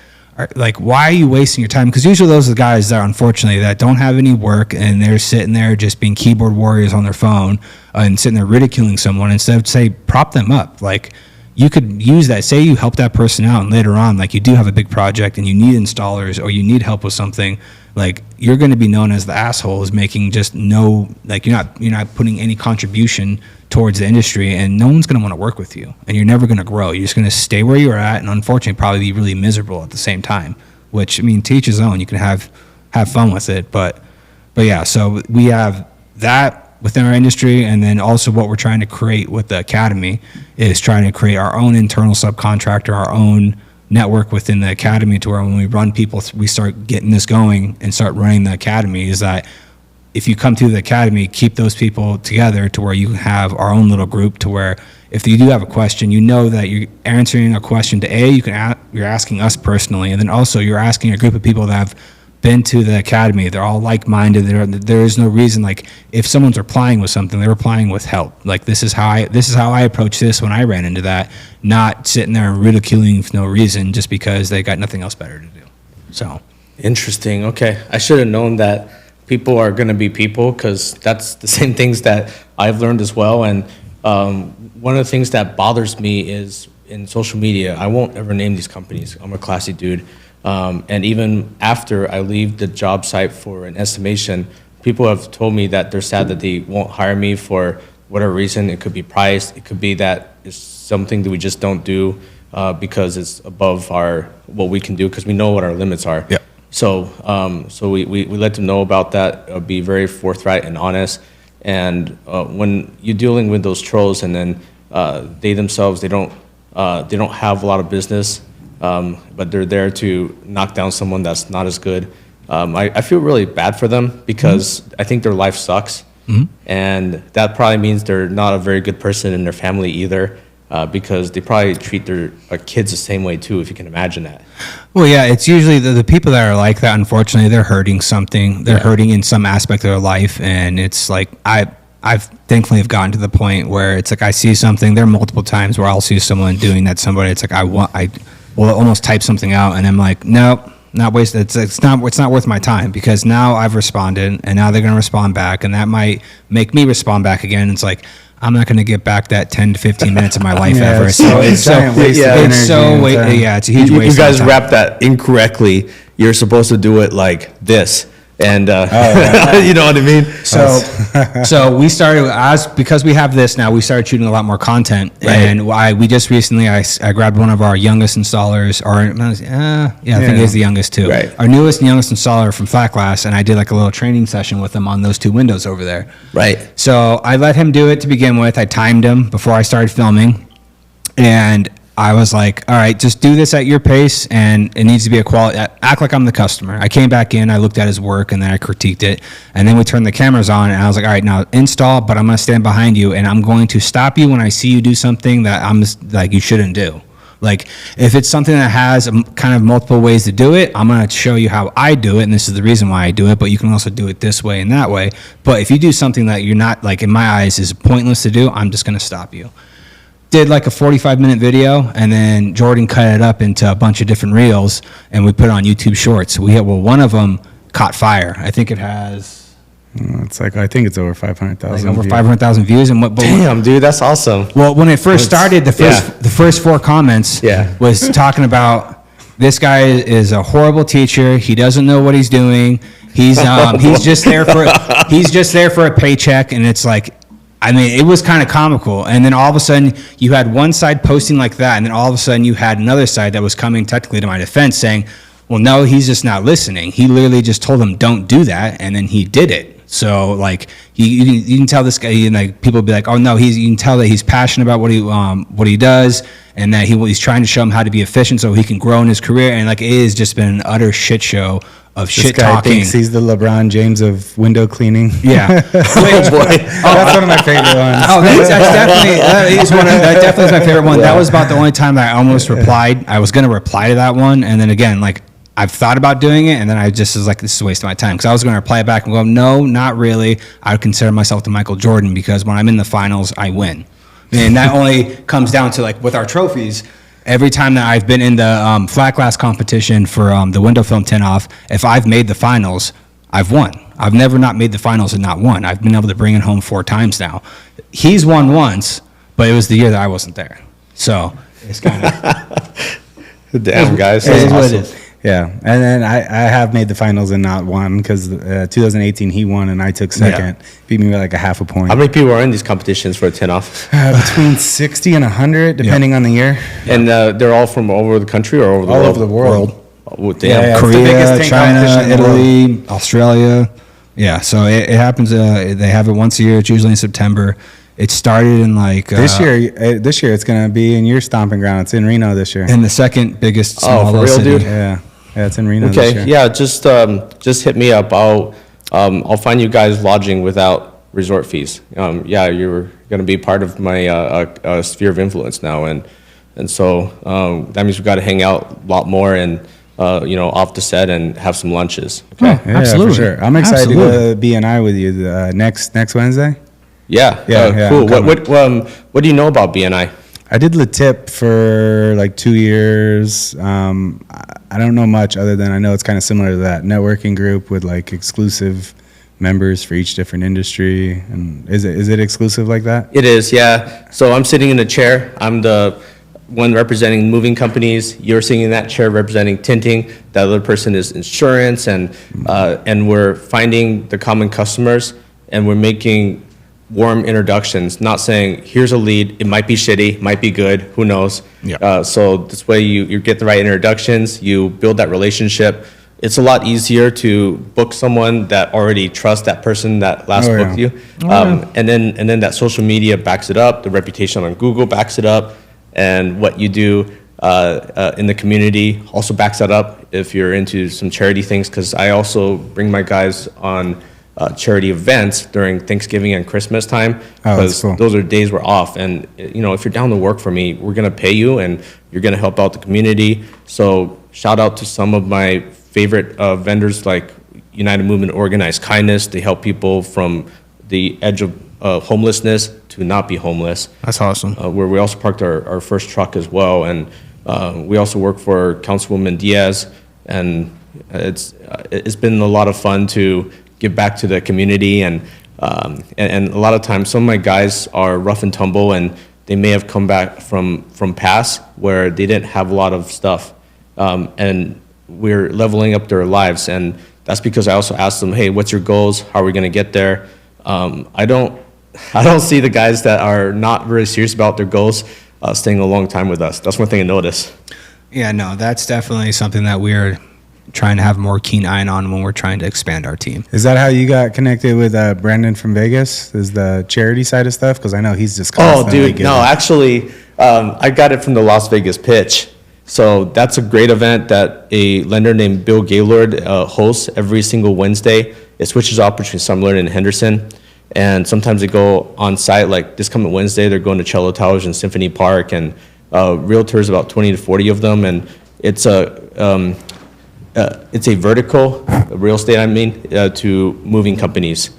why are you wasting your time? Because usually those are the guys that, unfortunately, that don't have any work, and they're sitting there just being keyboard warriors on their phone and sitting there ridiculing someone, instead of, say, prop them up. Like, you could use that. Say you help that person out, and later on, like, you do have a big project and you need installers or you need help with something, like, you're going to be known as the asshole, is making just no, like, you're not putting any contribution towards the industry, and no one's going to want to work with you, and you're never going to grow. You're just going to stay where you're at, and unfortunately probably be really miserable at the same time, which, I mean, to each his own. You can have fun with it, but yeah, so we have that within our industry, and then also what we're trying to create with the academy is trying to create our own internal subcontractor, our own network within the academy, to where when we run people, we start getting this going and start running the academy. Is that if you come through the academy, keep those people together to where you have our own little group, to where if you do have a question, you know that you're answering a question to you're asking us personally, and then also you're asking a group of people that have been to the academy. They're all like-minded. There is no reason, like, if someone's replying with something, they're replying with help. Like, this is how I approach this when I ran into that, not sitting there and ridiculing for no reason just because they got nothing else better to do. So Interesting. Okay. I should have known that people are going to be people, because that's the same things that I've learned as well. And one of the things that bothers me is in social media, I won't ever name these companies. I'm a classy dude. And even after I leave the job site for an estimation, people have told me that they're sad that they won't hire me for whatever reason. It could be price. It could be that it's something that we just don't do because it's above what we can do, because we know what our limits are. Yeah. So we let them know about that, be very forthright and honest. And when you're dealing with those trolls, and then they themselves, they don't have a lot of business, but they're there to knock down someone that's not as good. I feel really bad for them, because I think their life sucks. And that probably means they're not a very good person in their family either, because they probably treat their kids the same way too, if you can imagine that. Well, yeah, it's usually the people that are like that, unfortunately, they're hurting something. They're hurting in some aspect of their life, and it's like, I've thankfully have gotten to the point where it's like I see something. There are multiple times where I'll see someone doing that to somebody. It's like I will almost type something out, and I'm like, nope, not wasted. It's not worth my time, because now I've responded, and now they're going to respond back, and that might make me respond back again. It's like, I'm not going to get back that 10 to 15 minutes of my life Yeah, ever. it's So a it's giant waste of energy and time. it's a huge waste. You guys of time. wrapped that incorrectly. You're supposed to do it like this. And you know what I mean? So we started because we have this now. We started shooting a lot more content, Right. and we just recently I grabbed one of our youngest installers, I think he's the youngest too. Right. Our newest and youngest installer from Flat Glass, and I did like a little training session with him on those two windows over there. Right. So I let him do it to begin with. I timed him before I started filming, and I was like, all right, just do this at your pace, and it needs to be a quality, act like I'm the customer. I came back in, I looked at his work, and then I critiqued it, and then we turned the cameras on, and I was like, all right, now install, but I'm going to stand behind you, and I'm going to stop you when I see you do something that I'm like, you shouldn't do. Like, if it's something that has kind of multiple ways to do it, I'm going to show you how I do it, and this is the reason why I do it, but you can also do it this way and that way. But if you do something that you're not, like, in my eyes, is pointless to do, I'm just going to stop you. Did like a 45-minute video, and then Jordan cut it up into a bunch of different reels, and we put it on YouTube Shorts. One of them caught fire. I think it has It's like, I think it's over 500,000. over 500,000 views. And Damn, dude, that's awesome. well, when it first started, the yeah. first 4 comments Yeah. was talking about this guy is a horrible teacher. He doesn't know what he's doing. He's just there for a paycheck, and it's like, I mean, it was kind of comical. And then all of a sudden, you had one side posting like that, and then all of a sudden, you had another side that was coming technically to my defense, saying, "Well, no, he's just not listening. He literally just told him don't do that, and then he did it." So like you can tell this guy, like people be like, "Oh no, you can tell that he's passionate about what he does, and that he's trying to show him how to be efficient so he can grow in his career." And like, it has just been an utter shit show of This shit guy talking. thinks he's the LeBron James of window cleaning. Yeah. That's one of my favorite ones. Oh, that definitely is my favorite one. That was about the only time that I almost replied. I was going to reply to that one, and then again, like, I've thought about doing it, and then I just was like, this is a waste of my time, because I was going to reply back and go, no, not really. I would consider myself the Michael Jordan, because when I'm in the finals, I win. And that only comes down to, like, with our trophies, every time that I've been in the flat glass competition for the window film tin-off, if I've made the finals, I've won. I've never not made the finals and not won. I've been able to bring it home 4 times now. He's won once, but it was the year that I wasn't there. So it's kind of... Damn, guys. It is That's what awesome. it is. Yeah, and then I have made the finals and not won, because 2018 he won and I took second. Beat me by like a half a point. How many people are in these competitions for a 10-off? Between 60 and 100, depending on the year. And they're all from all over the country or over the All world? over the world. Oh, damn. Yeah, it's the Korea, biggest tank China, competition in the Italy, Australia. Yeah, so it happens. They have it once a year. It's usually in September. It started in like This year it's gonna be in your stomping ground. It's in Reno this year. in the second biggest small for little real, city. dude? Yeah, it's in Reno this year. Okay, yeah, just hit me up. I'll find you guys lodging without resort fees. Yeah, you're gonna be part of my sphere of influence now, and so that means we've got to hang out a lot more and off the set and have some lunches. Okay. Oh, absolutely. for sure. I'm excited Absolutely. to go to BNI with you next Wednesday. Yeah. Yeah, Cool. I'm What do you know about BNI? I did LaTip for like 2 years. I don't know much other than I know it's kind of similar to that networking group with like exclusive members for each different industry. And is it exclusive like that? It is, yeah. So I'm sitting in a chair. I'm the one representing moving companies. You're sitting in that chair representing tinting. The other person is insurance, and we're finding the common customers, and we're making warm introductions. Not saying here's a lead. It might be shitty, might be good. Who knows? Yeah. So this way you get the right introductions. You build that relationship. It's a lot easier to book someone that already trusts that person that last Oh, yeah. booked you, and then that social media backs it up. The reputation on Google backs it up, and what you do in the community also backs that up. If you're into some charity things, because I also bring my guys on charity events during Thanksgiving and Christmas time, Oh, that's because cool. those are days we're off. And if you're down to work for me, we're gonna pay you, and you're gonna help out the community. So shout out to some of my favorite vendors like United Movement Organized Kindness. They help people from the edge of homelessness to not be homeless. That's awesome. Where we also parked our first truck as well, and we also work for Councilwoman Diaz, and it's been a lot of fun to give back to the community, and a lot of times some of my guys are rough and tumble, and they may have come back from past where they didn't have a lot of stuff, and we're leveling up their lives, and that's because I also asked them, hey, what's your goals? How are we going to get there? I don't see the guys that are not very serious about their goals staying a long time with us. That's one thing I notice. Yeah, no, that's definitely something that we're trying to have a more keen eye on when we're trying to expand our team. Is that how you got connected with Brandon from Vegas? Is the charity side of stuff? Because I know he's just Oh, constantly dude, giving. no, actually, I got it from the Las Vegas Pitch. So that's a great event that a lender named Bill Gaylord hosts every single Wednesday. It switches up between Summerlin and Henderson. And sometimes they go on site, like this coming Wednesday, they're going to Cello Towers and Symphony Park. And realtors, about 20 to 40 of them, and it's a vertical real estate, to moving companies.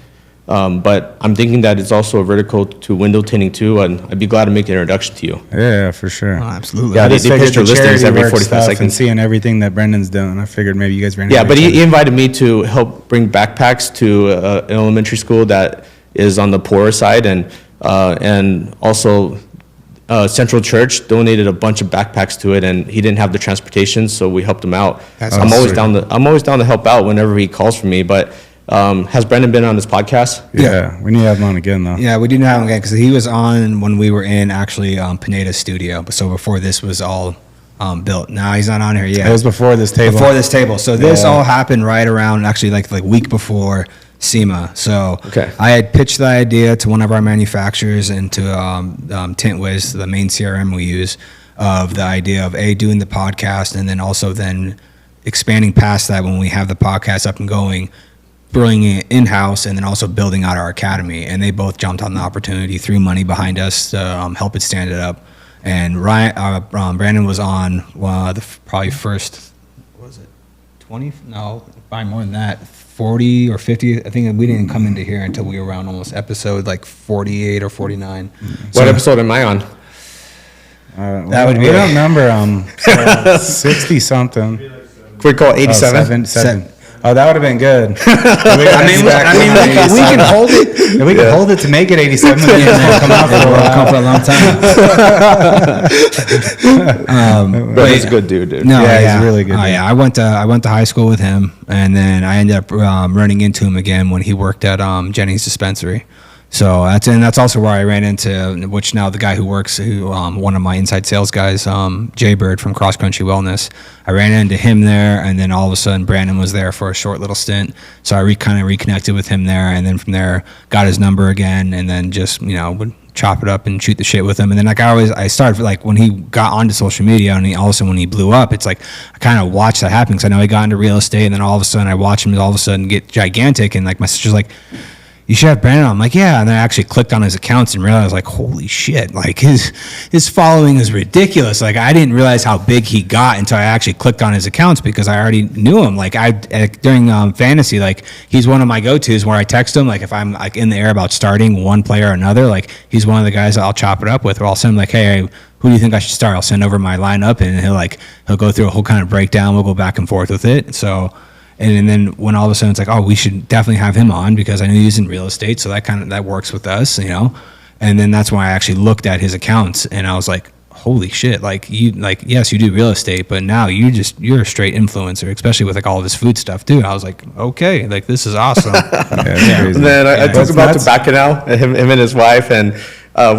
But I'm thinking that it's also a vertical to window tinting too, and I'd be glad to make the introduction to you. Yeah, for sure. Oh, absolutely. Yeah, I they just figured post your the listings charity every work 45 stuff and seconds. seeing everything that Brendan's doing, I figured maybe you guys ran Yeah, into but each he other. invited me to help bring backpacks to an elementary school that is on the poorer side, and also Central Church donated a bunch of backpacks to it, and he didn't have the transportation, so we helped him out. That's I'm always awesome. I'm always down to help out whenever he calls for me. But has Brendan been on this podcast? Yeah, we need to have him on again though. Yeah, we didn't have him again because he was on when we were in actually Pineda's studio. So before this was all built. Now he's not on here yet. It was before this table. Before this table. So this Yeah. all happened right around actually like week before SEMA. So Okay. I had pitched the idea to one of our manufacturers and to TintWiz, the main CRM we use, of the idea of doing the podcast and then also then expanding past that when we have the podcast up and going, bringing it in-house and then also building out our academy. And they both jumped on the opportunity, threw money behind us to help it stand it up. And Brandon was on probably first, what was it, 20? No, probably more than that, 40 or 50. I think we didn't come into here until we were around almost episode 48 or 49. What episode am I on? That would be we a- don't number 60 something. Can we call Oh, 87? seven. Oh, that would have been good. we can hold it. If we could hold it to make it 87, then we'll come out for a We'll while. come for a long time. Brendan's a good dude. No, Yeah, he's really good, Oh, dude. yeah, I went to high school with him, and then I ended up running into him again when he worked at Jennings Dispensary. So that's also where I ran into, which now the guy who works, one of my inside sales guys, Jay Bird from Cross Country Wellness. I ran into him there, and then all of a sudden Brandon was there for a short little stint. So I kind of reconnected with him there, and then from there got his number again, and then just would chop it up and shoot the shit with him. And then I started when he got onto social media, and also when he blew up, it's like I kind of watched that happen because I know he got into real estate, and then all of a sudden I watched him all of a sudden get gigantic, and my sister's like, you should have Brandon on. I'm like, yeah. And then I actually clicked on his accounts and realized, holy shit, his following is ridiculous. I didn't realize how big he got until I actually clicked on his accounts because I already knew him. During fantasy, he's one of my go-tos where I text him, if I'm in the air about starting one player or another, he's one of the guys that I'll chop it up with, or I'll send him hey, who do you think I should start? I'll send over my lineup and he'll go through a whole kind of breakdown. We'll go back and forth with it. So, and then when all of a sudden it's we should definitely have him on because I know he's in real estate, so that works with us, And then that's why I actually looked at his accounts and I was like, holy shit, yes, you do real estate, but now you're a straight influencer, especially with all of his food stuff too. I was like, okay, this is awesome. It's crazy. And then I That's talked about nuts. Tobacco him and his wife, and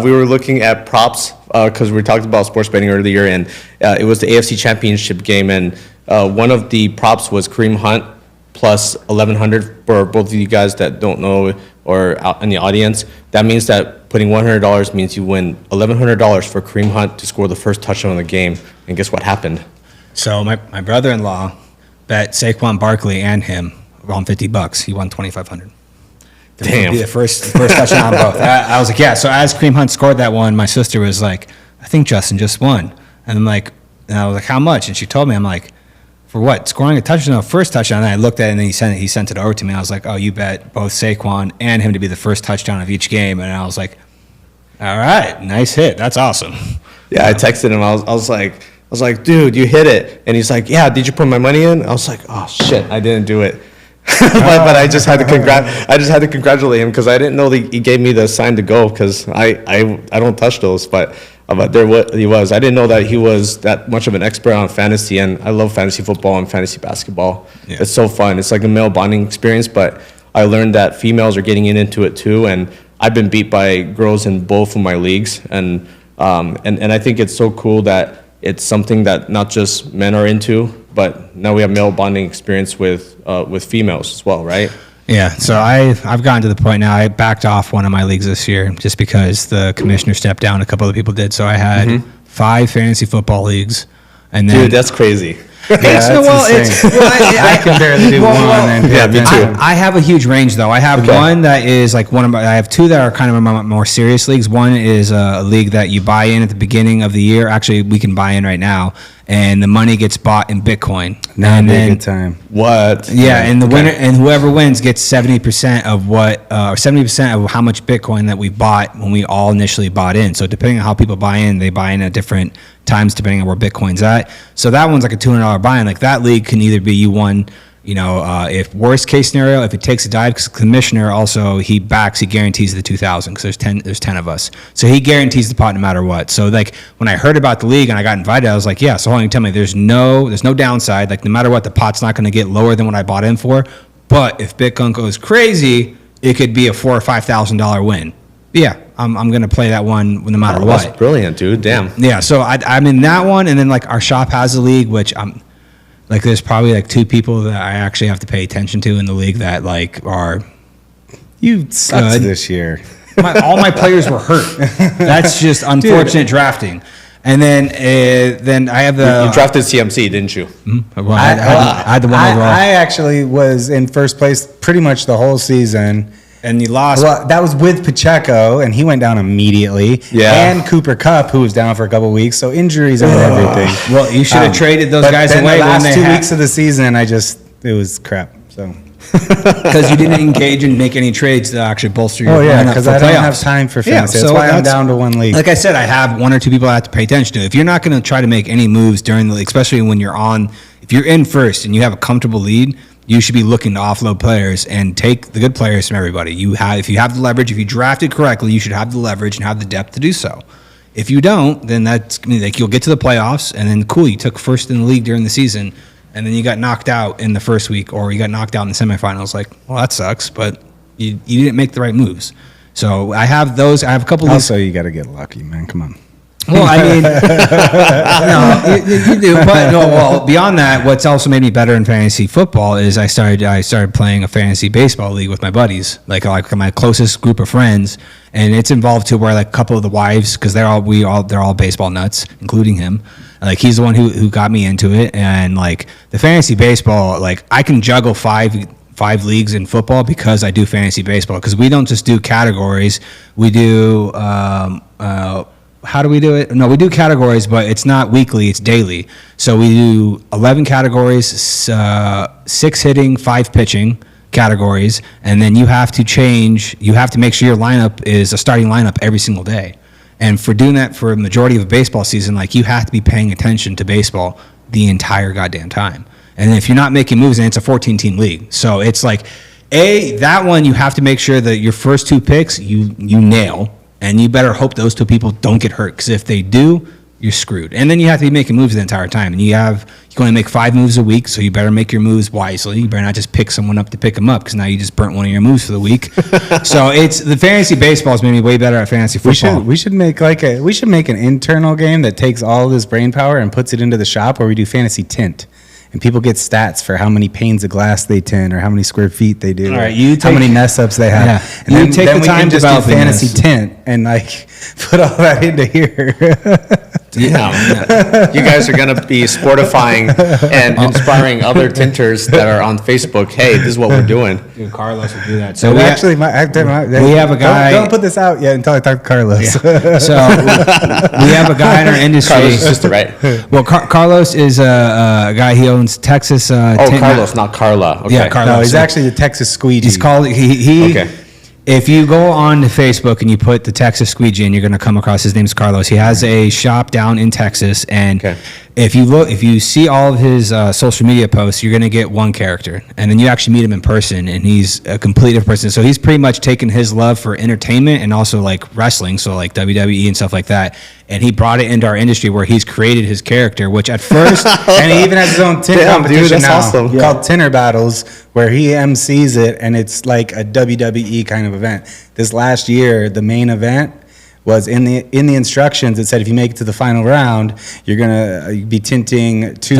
we were looking at props because we talked about sports betting earlier, and it was the AFC Championship game, and one of the props was Kareem Hunt plus 1,100 for both of you guys that don't know or out in the audience. That means that putting $100 means you win $1,100 for Kareem Hunt to score the first touchdown of the game. And guess what happened? So my brother-in-law bet Saquon Barkley and him on $50. He won $2,500. Damn. Be the first touchdown on both. I was like, yeah. So as Kareem Hunt scored that one, my sister was like, I think Justin just won. And and I was like, how much? And she told me, I'm like, for what? Scoring a touchdown, first touchdown. And I looked at it and then he sent it over to me. I was like, oh, you bet both Saquon and him to be the first touchdown of each game. And I was like, all right, nice hit. That's awesome. Yeah, I texted him. I was like, dude, you hit it. And he's like, yeah, did you put my money in? I was like, oh shit, I didn't do it. but I just had to congratulate him because I didn't know that he gave me the sign to go because I don't touch those, but there he was. I didn't know that he was that much of an expert on fantasy, and I love fantasy football and fantasy basketball. Yeah. It's so fun. It's like a male bonding experience, but I learned that females are getting into it too, and I've been beat by girls in both of my leagues, and I think it's so cool that it's something that not just men are into, but now we have male bonding experience with females as well, right? Yeah, so I've gotten to the point now. I backed off one of my leagues this year just because the commissioner stepped down. A couple other people did. So I had 5 fantasy football leagues, and then Dude, that's crazy. that's insane. I can barely do one. And Yeah, me too. I have a huge range though. I have one that is like I have two that are kind of my more serious leagues. One is a league that you buy in at the beginning of the year. Actually, we can buy in right now, and the money gets bought in Bitcoin. Now and would be a then, good time. What? yeah, and the winner and whoever wins gets 70% of what, or 70% of how much Bitcoin that we bought when we all initially bought in. So depending on how people buy in, they buy in at different times depending on where Bitcoin's at. So that one's like a $200 buy-in. Like that league can either be you won, if worst case scenario, if it takes a dive, because the commissioner also he guarantees the 2,000 because there's 10 of us, so he guarantees the pot no matter what. So like when I heard about the league and I got invited, I was like, yeah. So hold on, you tell me there's no downside. Like no matter what, the pot's not going to get lower than what I bought in for. But if Bitcoin goes crazy, it could be a $4,000 or $5,000 win. Yeah, I'm going to play that one no matter what. That's brilliant, dude. Damn. Yeah, so I'm in that one, and then like our shop has a league, which I'm like, there's probably like two people that I actually have to pay attention to in the league that like are. You sucked Good. this year. All my players were hurt. That's just unfortunate drafting. And then I have the. You drafted CMC, didn't you? Well, I had the one overall, I actually was in first place pretty much the whole season. and you lost. Well, that was with Pacheco, and he went down immediately. Yeah. And Cooper Kupp, who was down for a couple weeks, so injuries and everything. Well, you should have traded those but guys then away the when last they 2 had, weeks of the season. It was crap. So. because you didn't engage and make any trades to actually bolster your Oh yeah, lineup because for I don't playoffs. have time for Yeah, fantasy. so that's why I'm that's- down to one league. Like I said, I have one or two people I have to pay attention to. If you're not going to try to make any moves during the league, especially when if you're in first and you have a comfortable lead, you should be looking to offload players and take the good players from everybody. If you have the leverage, if you drafted correctly, you should have the leverage and have the depth to do so. If you don't, then that's like you'll get to the playoffs and then cool, you took first in the league during the season, and then you got knocked out in the first week, or you got knocked out in the semifinals. Like, well, that sucks, but you didn't make the right moves. So I have those. I have a couple of these. Also, you got to get lucky, man. Come on. Well, I mean, no, you do. But no, well, beyond that, what's also made me better in fantasy football is I started playing a fantasy baseball league with my buddies, like my closest group of friends, and it's involved to where like a couple of the wives, because they're all baseball nuts, including him. Like he's the one who got me into it, and like the fantasy baseball, like I can juggle five leagues in football because I do fantasy baseball. Because we don't just do categories, we do. How do we do it? No, we do categories, but it's not weekly, it's daily. So we do 11 categories, 6 hitting, 5 pitching categories, and then you have to make sure your lineup is a starting lineup every single day. And for doing that for a majority of a baseball season, like you have to be paying attention to baseball the entire goddamn time. And if you're not making moves, then it's a 14-team league. So it's like, that one you have to make sure that your first 2 picks you nail. And you better hope those 2 people don't get hurt, because if they do, you're screwed. And then you have to be making moves the entire time. And you can only make 5 moves a week, so you better make your moves wisely. You better not just pick someone up to pick them up, because now you just burnt one of your moves for the week. So the fantasy baseball has made me way better at fantasy football. We should make an internal game that takes all this brain power and puts it into the shop where we do fantasy tint. And people get stats for how many panes of glass they tint, or how many square feet they do, All right, how many mess ups they have. Yeah. And You then, take then the we time can just do developing fantasy this. tint and like put all that into here. Yeah. You guys are going to be sportifying and inspiring other tinters that are on Facebook. Hey, this is what we're doing. Dude, Carlos will do that. So So actually, we have a guy. Don't put this out yet until I talk to Carlos. So we have a guy in our industry. Carlos' sister, right? Well, Carlos is a guy. He owns Texas. Carlos, not Carla. Okay. Yeah, Carlos. No, he's So actually the Texas squeegee. He's called. He. Okay. If you go on to Facebook and you put the Texas Squeegee in, you're going to come across his name's Carlos. He has a shop down in Texas, and Okay. if you see all of his social media posts, you're going to get one character, and then you actually meet him in person, and he's a complete different person. So he's pretty much taken his love for entertainment and also like wrestling, so like WWE and stuff like that, and he brought it into our industry where he's created his character, which at first, And he even has his own tint Damn, dude, competition that's now awesome. called Tinner Battles, where he MCs it, and it's like a WWE kind of event. This last year, the main event was in the instructions. It said if you make it to the final round, you're gonna be tinting two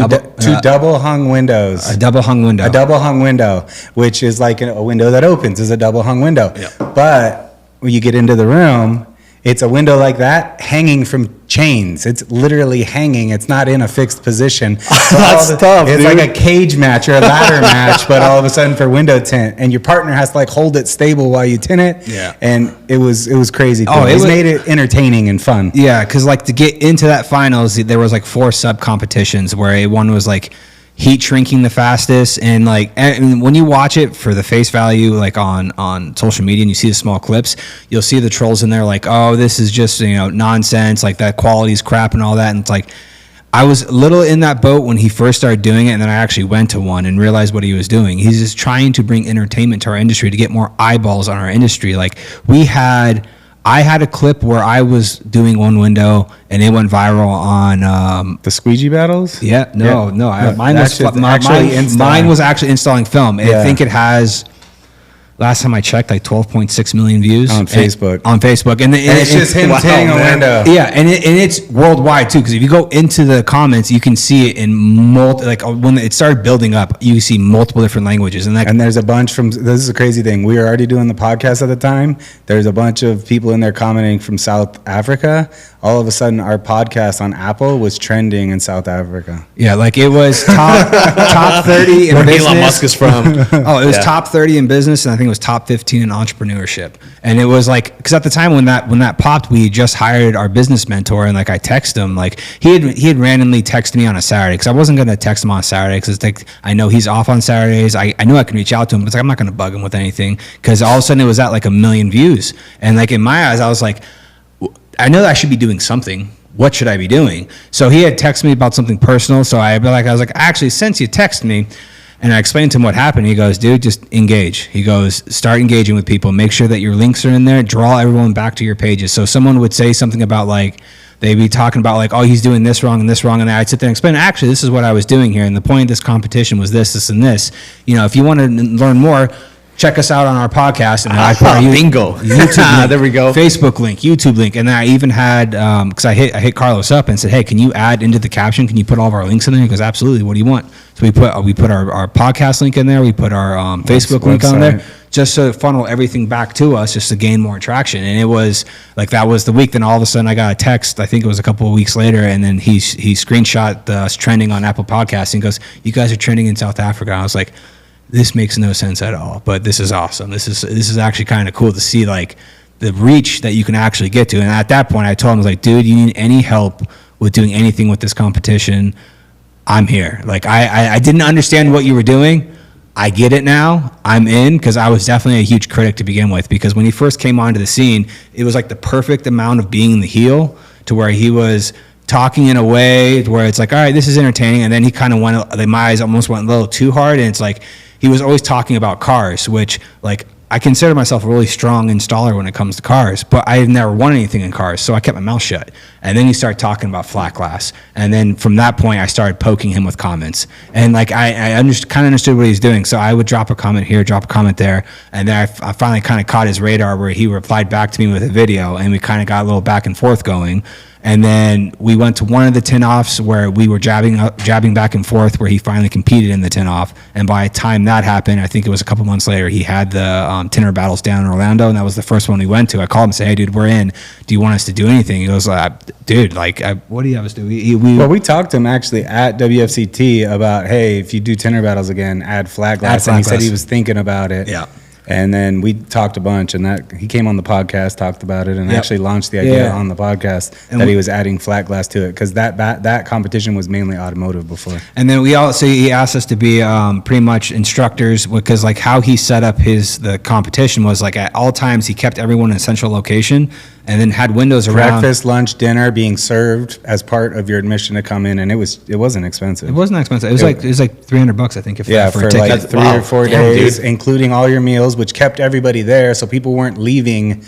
double hung windows. a double hung window. A double hung window, which is like a window that opens, is a double hung window. Yeah. But when you get into the room, It's a window like that hanging from chains. It's literally hanging. It's not in a fixed position. That's tough, It's dude. like a cage match or a ladder match, but all of a sudden for window tint, and your partner has to like hold it stable while you tint it. Yeah. And it was crazy. Cool. Oh, it It's was- made it entertaining and fun. Yeah, because like to get into that finals, there was like 4 sub competitions where one was like heat shrinking the fastest, and like and when you watch it for the face value, like on social media, and you see the small clips, you'll see the trolls in there like, oh, this is just nonsense, like that quality's crap and all that, and it's like. I was a little in that boat when he first started doing it, and then I actually went to one and realized what he was doing. He's just trying to bring entertainment to our industry, to get more eyeballs on our industry. Like I had a clip where I was doing one window and it went viral on. The squeegee battles? Yeah, no. Mine was That's just mine installing. was actually installing film. Yeah. I think it has. Last time I checked, like 12.6 million views On Facebook. On Facebook, and it's just him tinting a window. Yeah, and it's worldwide too. Because if you go into the comments, you can see it in when it started building up, you see multiple different languages, and And there's a bunch from, this is a crazy thing. We were already doing the podcast at the time. There's a bunch of people in there commenting from South Africa. All of a sudden, our podcast on Apple was trending in South Africa. yeah, like it was top 30 in Where business. Elon Musk is from. Oh, it was Yeah. top 30 in business, and I think it was top 15 in entrepreneurship. And it was like, because at the time when that popped, we just hired our business mentor, and like I texted him, like he had randomly texted me on a Saturday, because I wasn't gonna text him on a Saturday, because it's like I know he's off on Saturdays. I knew I could reach out to him, but it's like I'm not gonna bug him with anything, because all of a sudden it was at like 1 million views, and like in my eyes, I was like, I know that I should be doing something. What should I be doing? So he had texted me about something personal. So I was like, actually, since you text me, and I explained to him what happened, he goes, dude, just engage. He goes, start engaging with people. Make sure that your links are in there. Draw everyone back to your pages. So someone would say something about like, they'd be talking about like, oh, he's doing this wrong and this wrong. And I'd sit there and explain, actually, this is what I was doing here. And the point of this competition was this, and this. If you want to learn more, check us out on our podcast. And I put our bingo. YouTube link, There we go. Facebook link, YouTube link, and then I even had because I hit Carlos up and said, hey, can you add into the caption? Can you put all of our links in there? He goes, absolutely. What do you want? So we put our podcast link in there. We put our Facebook link on there, website. just to funnel everything back to us, just to gain more traction. And it was like that was the week. Then all of a sudden I got a text. I think it was a couple of weeks later, and then he screenshot us trending on Apple Podcasts and goes, you guys are trending in South Africa. I was like, this makes no sense at all, but this is awesome. This is actually kind of cool to see like the reach that you can actually get to. And at that point I told him, I was like, dude, you need any help with doing anything with this competition, I'm here. Like I didn't understand what you were doing. I get it now. I'm in, because I was definitely a huge critic to begin with, because when he first came onto the scene, it was like the perfect amount of being the heel, to where he was talking in a way where it's like, all right, this is entertaining, and then he kind of went, my eyes almost went a little too hard, and it's like he was always talking about cars, which like I consider myself a really strong installer when it comes to cars, but I had never won anything in cars, so I kept my mouth shut. And then he started talking about flat glass, and then from that point I started poking him with comments, and like I kind of understood what he was doing. So I would drop a comment here, drop a comment there, and then I finally kind of caught his radar, where he replied back to me with a video, and we kind of got a little back and forth going. And then we went to one of the tin-offs where we were jabbing back and forth, where he finally competed in the tin-off. And by the time that happened, I think it was a couple months later, he had the tinner battles down in Orlando, and that was the first one we went to. I called him and said, hey, dude, we're in. Do you want us to do anything? He goes, dude, like, what do you have us do? Well, we talked to him actually at WFCT about, hey, if you do tinner battles again, add flat glass. Add And he flat said glass. he was thinking about it. Yeah. And then we talked a bunch, and that he came on the podcast, talked about it, and Yep. actually launched the idea Yeah. on the podcast And that we- he was adding flat glass to it, because that competition was mainly automotive before. And then he asked us to be pretty much instructors, because like how he set up the competition was like at all times he kept everyone in a central location, and then had windows around. Breakfast, lunch, dinner being served as part of your admission to come in, and it wasn't expensive. It wasn't expensive. It was like $300, I think, if Yeah, for for a ticket. like 3 Wow. or 4 Damn, days, dude. including all your meals, which kept everybody there, so people weren't leaving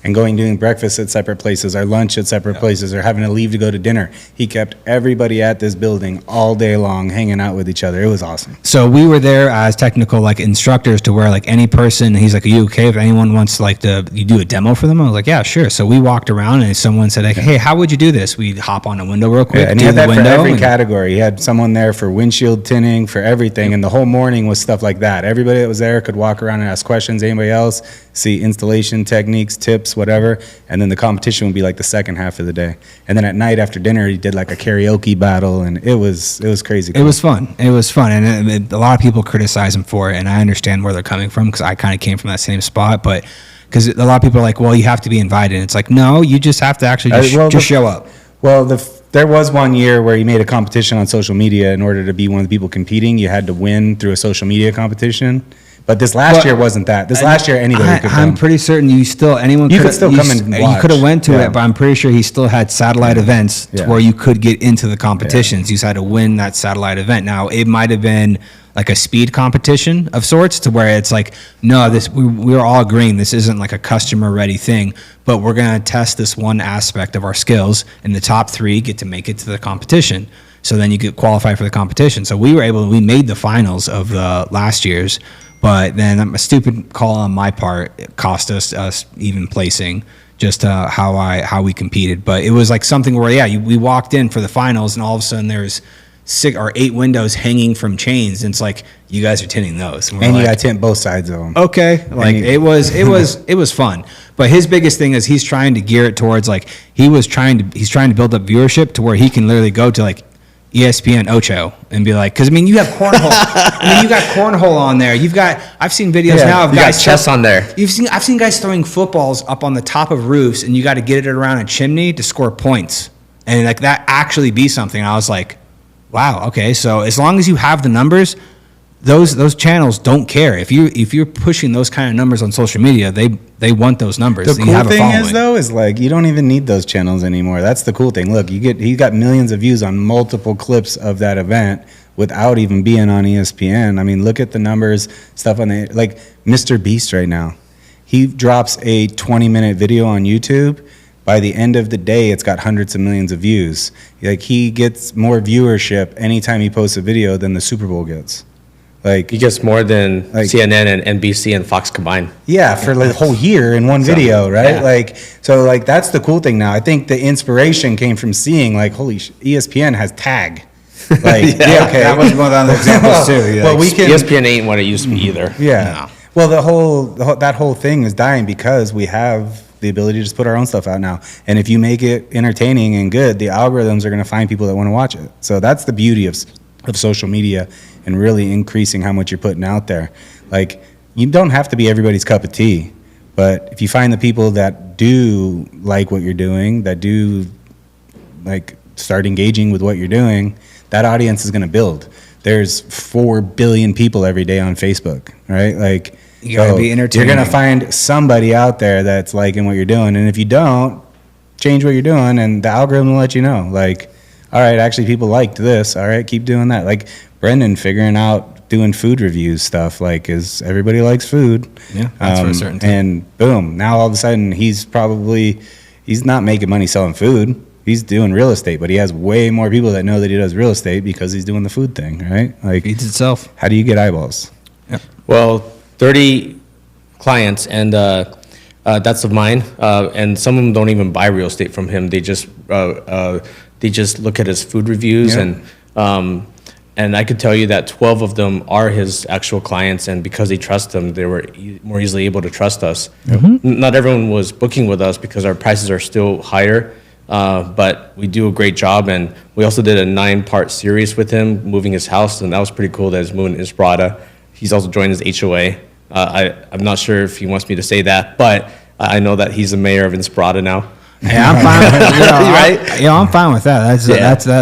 and doing breakfast at separate places, or lunch at separate places, or having to leave to go to dinner. He kept everybody at this building all day long, hanging out with each other. It was awesome. So we were there as technical like instructors, to where like any person, he's like, are you okay if anyone wants like you do a demo for them? I was like, yeah, sure. So we walked around, and someone said like, hey, how would you do this? We'd hop on a window real quick, Yeah, and do he had the that for window. every and- category. He had someone there for windshield tinting, for everything, and the whole morning was stuff like that. Everybody that was there could walk around and ask questions. Anybody else see installation techniques, tips, sports, whatever, and then the competition would be like the second half of the day. And then at night after dinner, he did like a karaoke battle, and it was crazy. It was fun. And a lot of people criticize him for it, and I understand where they're coming from because I kind of came from that same spot. But because a lot of people are like, well, you have to be invited. And it's like, no, you just have to actually just show up. Well, there was one year where he made a competition on social media. In order to be one of the people competing, you had to win through a social media competition. But this last year wasn't that. This last year, anybody could come. I'm pretty certain you could still come and watch. You could have went to Yeah. it, but I'm pretty sure he still had satellite events to Yeah. where you could get into the competitions. You just had to win that satellite event. Now, it might have been like a speed competition of sorts to where it's like, no, we're all agreeing this isn't like a customer ready thing, but we're going to test this one aspect of our skills, and the top 3 get to make it to the competition. So then you get qualified for the competition. So we made the finals of the last year's, but then a stupid call on my part, it cost us even placing, just how we competed. But it was like something where, we walked in for the finals, and all of a sudden there's 6 or 8 windows hanging from chains, and it's like, you guys are tinting those. And you got to tint both sides of them. Okay, like it was fun. But his biggest thing is he's trying to gear it towards like he's trying to build up viewership to where he can literally go to like ESPN Ocho and be like, because you have cornhole. You got cornhole on there. I've seen videos now of You got guys chess on there. I've seen guys throwing footballs up on the top of roofs, and you got to get it around a chimney to score points, and like that actually be something. I was like, wow, okay. So as long as you have the numbers, those channels don't care if you're pushing those kind of numbers on social media. They want those numbers. The cool thing is though is like you don't even need those channels anymore. That's the cool thing. Look, he got millions of views on multiple clips of that event without even being on ESPN. I mean, look at the numbers, stuff on the like Mr. Beast right now. He drops a 20-minute video on YouTube. By the end of the day, it's got hundreds of millions of views. Like he gets more viewership anytime he posts a video than the Super Bowl gets. Like He gets more than CNN and NBC and Fox combined. yeah, for like the whole year in one video, right? yeah. Like so, like that's the cool thing now. I think the inspiration came from seeing like, ESPN has tag. Like okay, that was one of the examples too. Well, we can ESPN ain't what it used to be either. Yeah. No. Well, that whole thing is dying because we have the ability to just put our own stuff out now. And if you make it entertaining and good, the algorithms are going to find people that want to watch it. So that's the beauty of social media and really increasing how much you're putting out there. Like, you don't have to be everybody's cup of tea, but if you find the people that do like what you're doing, that do like start engaging with what you're doing, that audience is going to build. There's 4 billion people every day on Facebook, right? Like, you gotta be entertaining. You're going to find somebody out there that's liking what you're doing. And if you don't, change what you're doing and the algorithm will let you know. Like, all right, actually people liked this. All right, keep doing that. Like Brendan figuring out doing food reviews stuff, like, is everybody likes food. Yeah, that's for a certain thing. And boom, now all of a sudden he's not making money selling food. He's doing real estate, but he has way more people that know that he does real estate because he's doing the food thing, right? Like, Feeds itself. how do you get eyeballs? Well, 30 clients, and that's of mine. And some of them don't even buy real estate from him. They just look at his food reviews, Yeah. and I could tell you that 12 of them are his actual clients, and because they trust him, they were more easily able to trust us. Not everyone was booking with us because our prices are still higher, but we do a great job, and we also did a 9-part series with him, moving his house, and that was pretty cool that he's moving to Inspirada. He's also joined his HOA. I'm not sure if he wants me to say that, but I know that he's the mayor of Inspirada now. Yeah, I'm fine with Right? I'm fine with that.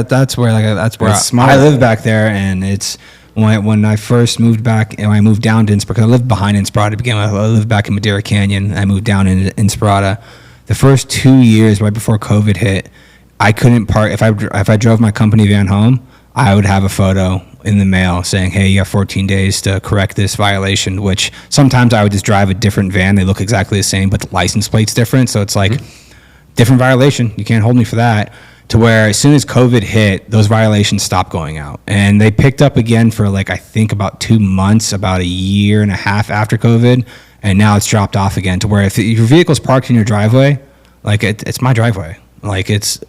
That's where That's smart. I live back there, and it's when I first moved back and I moved down to Inspirada, because I lived behind Inspirada. I lived back in Madeira Canyon. I moved down into Inspirada. The first 2 years right before COVID hit, I couldn't park. If I drove my company van home, I would have a photo in the mail saying, hey, you have 14 days to correct this violation, which sometimes I would just drive a different van. They look exactly the same, but the license plate's different. So it's like, different violation. You can't hold me for that. To where as soon as COVID hit, those violations stopped going out. And they picked up again for like, I think about 2 months, about a year and a half after COVID. And now it's dropped off again to where if your vehicle's parked in your driveway, like it's my driveway. Like that's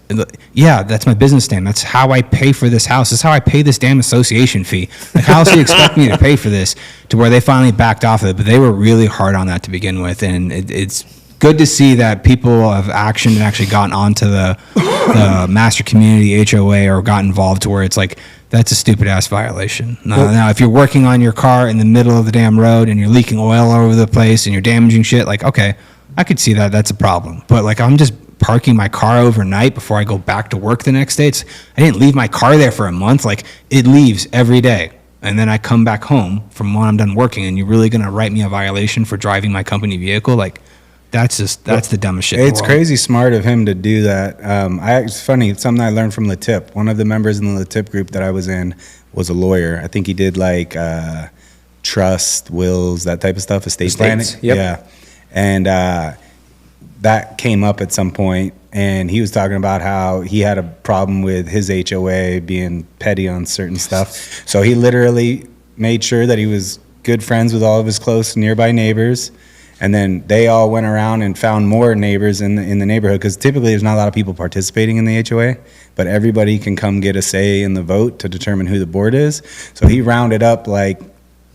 my business name. That's how I pay for this house. That's how I pay this damn association fee. Like, how else do you expect me to pay for this? To where they finally backed off of it, but they were really hard on that to begin with, and it's good to see that people have action actually gotten onto the master community HOA or got involved to where it's like, that's a stupid ass violation. Now, if you're working on your car in the middle of the damn road and you're leaking oil all over the place and you're damaging shit, like, okay, I could see that. That's a problem. But like, I'm just parking my car overnight before I go back to work the next day. I didn't leave my car there for a month. Like, it leaves every day. And then I come back home from when I'm done working, and you're really going to write me a violation for driving my company vehicle? Like, that's the dumbest shit in the It's world. crazy smart of him to do that. It's funny, it's something I learned from Latip. One of the members in the Latip group that I was in was a lawyer. I think he did like trust, wills, that type of stuff, estate planning. Estates, yep. Yeah. And that came up at some point, and he was talking about how he had a problem with his HOA being petty on certain stuff. So he literally made sure that he was good friends with all of his close nearby neighbors. And then they all went around and found more neighbors in the neighborhood, because typically there's not a lot of people participating in the HOA, but everybody can come get a say in the vote to determine who the board is. So he rounded up like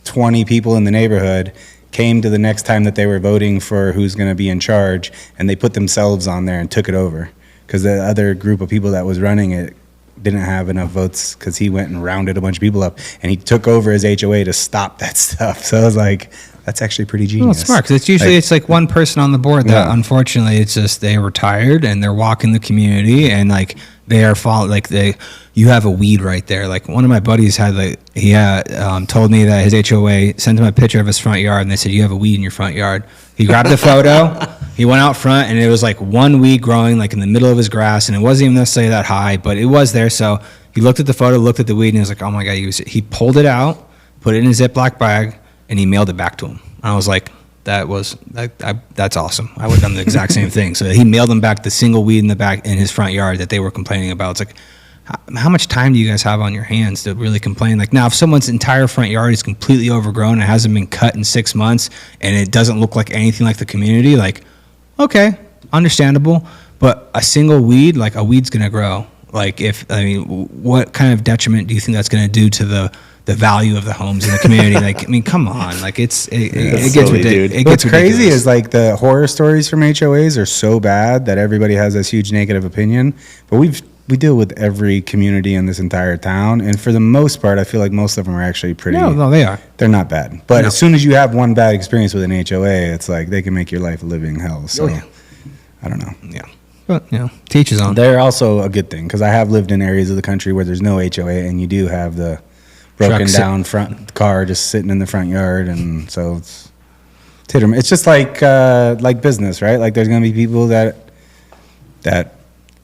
20 people in the neighborhood, came to the next time that they were voting for who's going to be in charge, and they put themselves on there and took it over, because the other group of people that was running it didn't have enough votes, because he went and rounded a bunch of people up, and he took over his HOA to stop that stuff. So I was like, that's actually pretty genius. Well, it's smart, because it's usually it's like one person on the board that Yeah. unfortunately it's just they retired and they're walking the community, and like they are you have a weed right there. Like, one of my buddies had told me that his HOA sent him a picture of his front yard, and they said, you have a weed in your front yard. He grabbed the photo, he went out front, and it was like one weed growing like in the middle of his grass, and it wasn't even necessarily that high, but it was there. So he looked at the photo, looked at the weed, and he was like, oh my God, he pulled it out, put it in a Ziploc bag, and he mailed it back to him. I was like, that's awesome. I would have done the exact same thing. So he mailed them back the single weed in the back in his front yard that they were complaining about. It's like, how much time do you guys have on your hands to really complain? Like, now, if someone's entire front yard is completely overgrown and hasn't been cut in 6 months, and it doesn't look like anything like the community, like, okay, understandable. But a single weed, like, a weed's going to grow. Like, what kind of detriment do you think that's going to do to the value of the homes in the community? Like, I mean, come on. Like, it gets silly, ridiculous. dude. What's crazy is like the horror stories from HOAs are so bad that everybody has this huge negative opinion. But we deal with every community in this entire town, and for the most part, I feel like most of them are actually pretty. No, they are. They're not bad. But No. as soon as you have one bad experience with an HOA, it's like they can make your life a living hell. So yeah. I don't know. Yeah. But, teach his own. They're also a good thing, because I have lived in areas of the country where there's no HOA, and you do have the broken Truck down front car just sitting in the front yard, and so it's hit or miss. It's just like business, right? Like, there's going to be people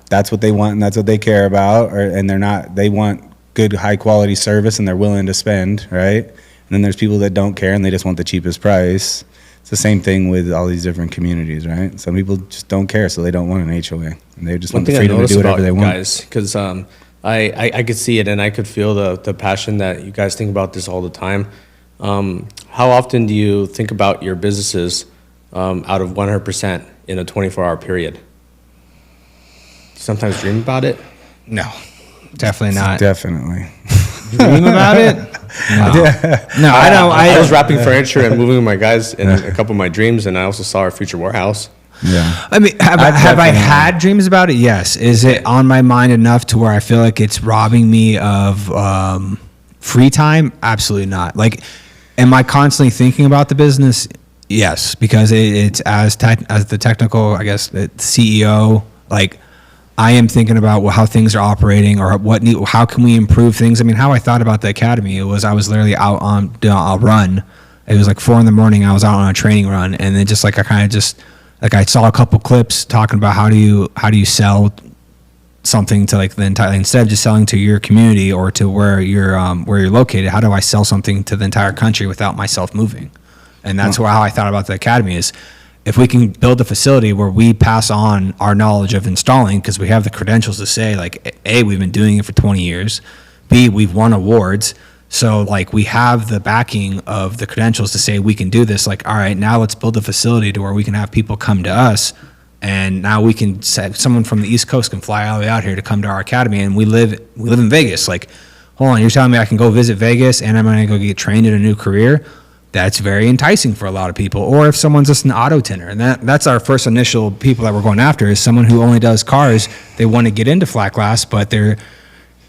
that's what they want and that's what they care about, and they want good high quality service and they're willing to spend, right? And then there's people that don't care and they just want the cheapest price. It's the same thing with all these different communities, right? Some people just don't care, so they don't want an HOA, and they just One want the thing I freedom to noticed do about whatever they you want. guys, because I could see it and I could feel the passion that you guys think about this all the time. How often do you think about your businesses out of 100% in a 24-hour period? Sometimes dream about it? No, definitely not. Definitely. Dream about it? No, I don't. I was wrapping furniture and moving with my guys in a couple of my dreams, and I also saw our future warehouse. Yeah. I mean, have I definitely- had dreams about it? Yes. Is it on my mind enough to where I feel like it's robbing me of free time? Absolutely not. Like, am I constantly thinking about the business? Yes, because it's as the technical, I guess, the CEO. Like, I am thinking about how things are operating, or how can we improve things. I mean, how I thought about the academy, I was literally out on a run. It was like 4 a.m. I was out on a training run, and then just like I saw a couple clips talking about how do you sell something to like the entire, instead of just selling to your community or to where you're located. How do I sell something to the entire country without myself moving? And that's how I thought about the academy is, if we can build a facility where we pass on our knowledge of installing, because we have the credentials to say, like, A, we've been doing it for 20 years, B, we've won awards, so like we have the backing of the credentials to say we can do this. Like, all right, now let's build a facility to where we can have people come to us, and now we can someone from the East Coast can fly all the way out here to come to our academy, and we live in Vegas. Like, hold on, you're telling me I can go visit Vegas and I'm going to go get trained in a new career? that's very enticing for a lot of people. Or if someone's just an auto tinner, and that's our first initial people that we're going after, is someone who only does cars. They want to get into flat glass, but they're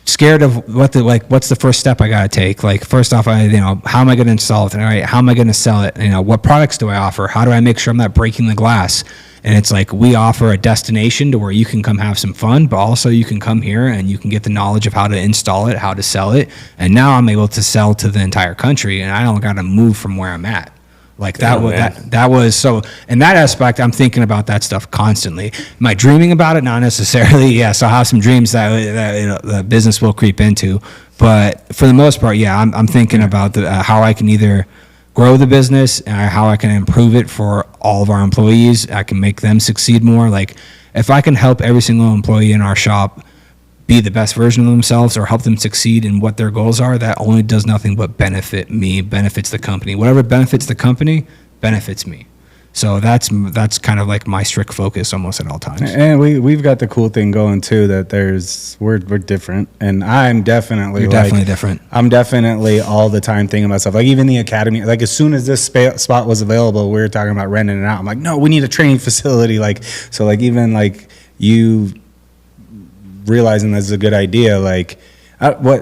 scared of what's the first step I got to take? Like, first off, how am I going to install it? All right, how am I going to sell it? What products do I offer? How do I make sure I'm not breaking the glass? And it's like, we offer a destination to where you can come have some fun, but also you can come here and you can get the knowledge of how to install it, how to sell it. And now I'm able to sell to the entire country, and I don't got to move from where I'm at. Like that was so, in that aspect, I'm thinking about that stuff constantly. Am I dreaming about it? Not necessarily. Yes, I'll have some dreams that the business will creep into, but for the most part, yeah, I'm thinking about how I can either grow the business, how I can improve it for all of our employees. I can make them succeed more. Like, if I can help every single employee in our shop be the best version of themselves, or help them succeed in what their goals are, that only does nothing but benefit me, benefits the company. Whatever benefits the company benefits me. So that's kind of like my strict focus almost at all times. And we've got the cool thing going too, that we're different, and I'm definitely You're definitely different. I'm definitely all the time thinking about stuff. Like, even the academy, like, as soon as this spot was available, we were talking about renting it out. I'm like, no, we need a training facility. Like, so like, even like you realizing that's a good idea. Like,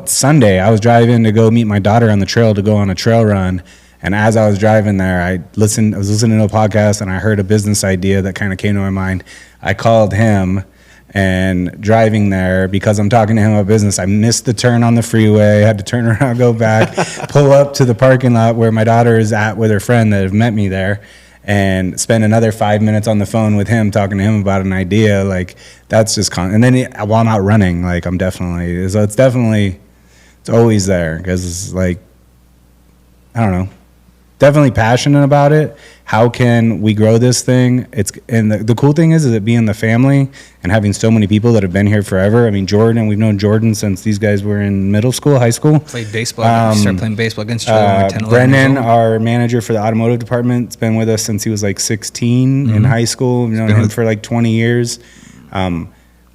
Sunday I was driving to go meet my daughter on the trail to go on a trail run, and as I was driving there, I was listening to a podcast, and I heard a business idea that kind of came to my mind. I called him, and driving there, because I'm talking to him about business, I missed the turn on the freeway, had to turn around, go back, pull up to the parking lot where my daughter is at with her friend that have met me there, and spend another 5 minutes on the phone with him, talking to him about an idea. Like, that's just and then while I'm out running, like, I'm definitely, so it's always there, because it's like, I don't know, definitely passionate about it. How can we grow this thing? And the cool thing is it being the family and having so many people that have been here forever. I mean, Jordan, we've known Jordan since these guys were in middle school, high school. Played baseball. Started playing baseball against each other when we were 10, 11 Brennan, years old. our manager for the automotive department, has been with us since he was like 16 in high school. We've known him for like 20 years.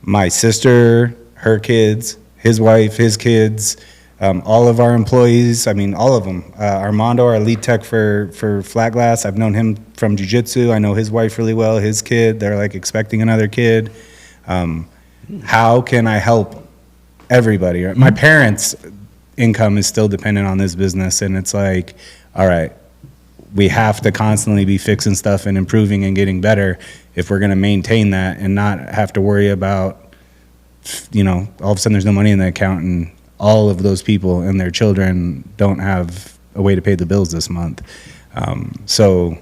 My sister, her kids, his wife, his kids, all of our employees, I mean, all of them. Armando, our lead tech for flat glass, I've known him from jiu-jitsu. I know his wife really well, his kid. They're like expecting another kid. How can I help everybody? My parents' income is still dependent on this business, and it's like, all right, we have to constantly be fixing stuff and improving and getting better if we're going to maintain that and not have to worry about, all of a sudden there's no money in the account, and all of those people and their children don't have a way to pay the bills this month. So,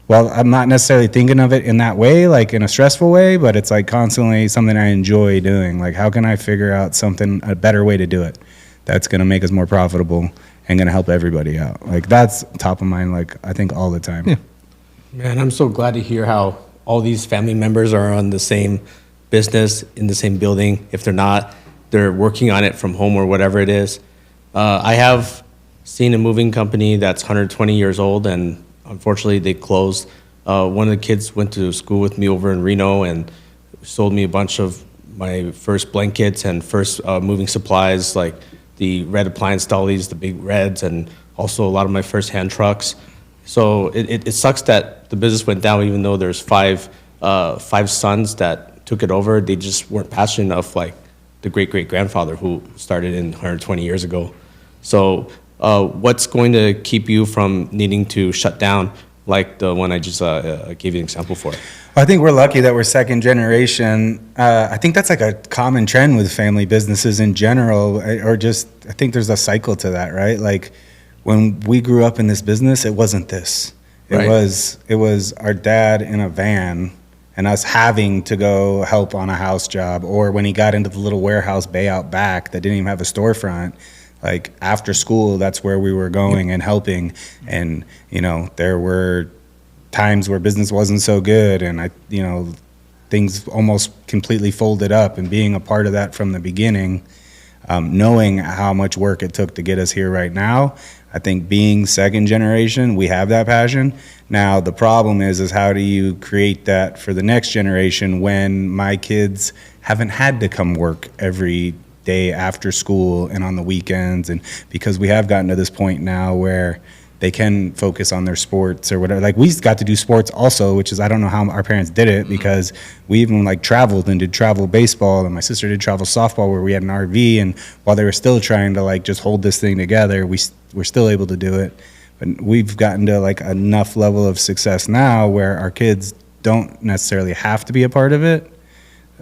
well, I'm not necessarily thinking of it in that way, like in a stressful way, but it's like constantly something I enjoy doing. Like, how can I figure out a better way to do it that's going to make us more profitable and going to help everybody out? Like, that's top of mind, like, I think all the time. Yeah. Man, I'm so glad to hear how all these family members are on the same business, in the same building. If they're not, they're working on it from home or whatever it is. I have seen a moving company that's 120 years old, and unfortunately they closed. One of the kids went to school with me over in Reno and sold me a bunch of my first blankets and first moving supplies, like the red appliance dollies, the big reds, and also a lot of my first hand trucks. So it sucks that the business went down, even though there's five sons that took it over. They just weren't passionate enough, like the great-great-grandfather who started in 120 years ago. So what's going to keep you from needing to shut down, like the one I just gave you an example for? I think we're lucky that we're second generation. I think that's like a common trend with family businesses in general, or just, I think there's a cycle to that, right? Like, when we grew up in this business, it wasn't this. It was our dad in a van and us having to go help on a house job, or when he got into the little warehouse bay out back that didn't even have a storefront, like after school, that's where we were going and helping. And, there were times where business wasn't so good, and things almost completely folded up, and being a part of that from the beginning, knowing how much work it took to get us here right now. I think being second generation, we have that passion. Now, the problem is how do you create that for the next generation when my kids haven't had to come work every day after school and on the weekends? And because we have gotten to this point now where they can focus on their sports or whatever. Like we got to do sports also, which is, I don't know how our parents did it, because we even like traveled and did travel baseball, and my sister did travel softball where we had an RV, and while they were still trying to like just hold this thing together, we're still able to do it. But we've gotten to like enough level of success now where our kids don't necessarily have to be a part of it.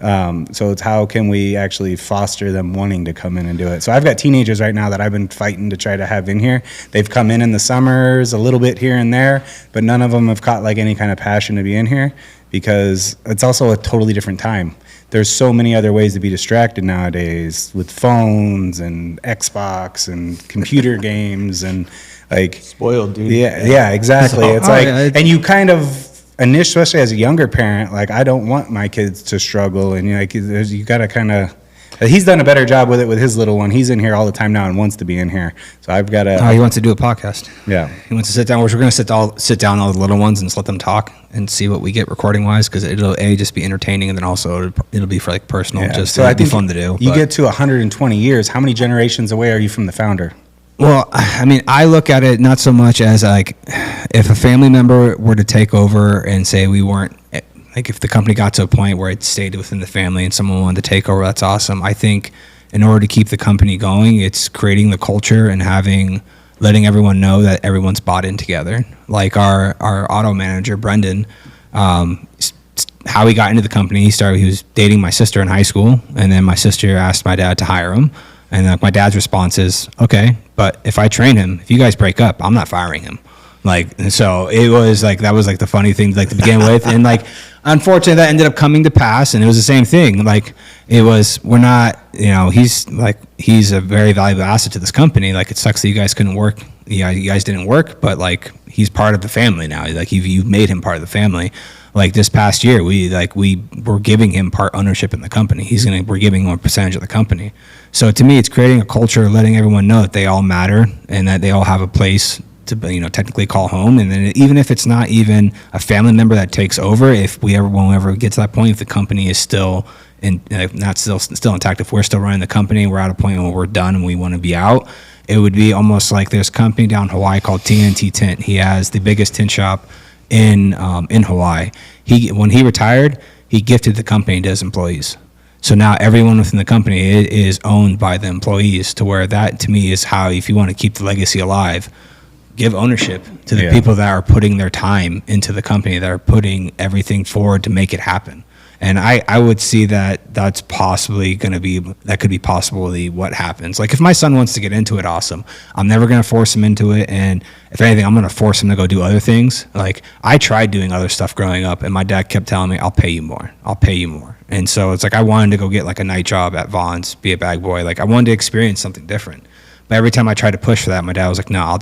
So it's how can we actually foster them wanting to come in and do it. So I've got teenagers right now that I've been fighting to try to have in here. They've come in the summers a little bit here and there, but none of them have caught like any kind of passion to be in here, because it's also a totally different time. There's so many other ways to be distracted nowadays with phones and Xbox and computer games and like Spoiled, dude. yeah, exactly. So- It's oh, like, yeah, and you kind of, especially as a younger parent, like I don't want my kids to struggle, and like you got to kind of. He's done a better job with it with his little one. He's in here all the time now and wants to be in here. So I've got to. Oh, he wants to do a podcast. Yeah. He wants to sit down. We're going to sit down all the little ones and just let them talk and see what we get recording wise, because it'll just be entertaining, and then also it'll be for like personal, Yeah. just So to I be think fun to do. You but- get to 120 years. How many generations away are you from the founder? Well, I mean, I look at it not so much as like if a family member were to take over and say we weren't, like if the company got to a point where it stayed within the family and someone wanted to take over, that's awesome. I think in order to keep the company going, it's creating the culture and letting everyone know that everyone's bought in together. Like our auto manager, Brendan, how he got into the company, he was dating my sister in high school, and then my sister asked my dad to hire him. And like my dad's response is, okay, but if I train him, if you guys break up, I'm not firing him. Like, and so it was like, that was like the funny thing like to begin with. And like, unfortunately that ended up coming to pass, and it was the same thing. Like we're not, he's a very valuable asset to this company. Like it sucks that you guys couldn't work. Yeah, you guys didn't work, but like he's part of the family now. Like you've made him part of the family. Like this past year, we were giving him part ownership in the company. We're giving him a percentage of the company. So to me, it's creating a culture, letting everyone know that they all matter and that they all have a place to technically call home. And then even if it's not even a family member that takes over, if we ever get to that point, if the company is still still intact, if we're still running the company, we're at a point where we're done and we want to be out, it would be almost like there's a company down in Hawaii called TNT Tint. He has the biggest tint shop in Hawaii. When he retired, he gifted the company to his employees. So now everyone within the company is owned by the employees, to where that to me is how, if you want to keep the legacy alive, give ownership to the people that are putting their time into the company, that are putting everything forward to make it happen. And I would see that that's possibly going to be, that could be possibly what happens. Like if my son wants to get into it, awesome. I'm never going to force him into it. And if anything, I'm going to force him to go do other things. Like I tried doing other stuff growing up, and my dad kept telling me, I'll pay you more. I'll pay you more. And so it's like I wanted to go get like a night job at Vaughn's, be a bag boy. Like I wanted to experience something different. But every time I tried to push for that, my dad was like, no,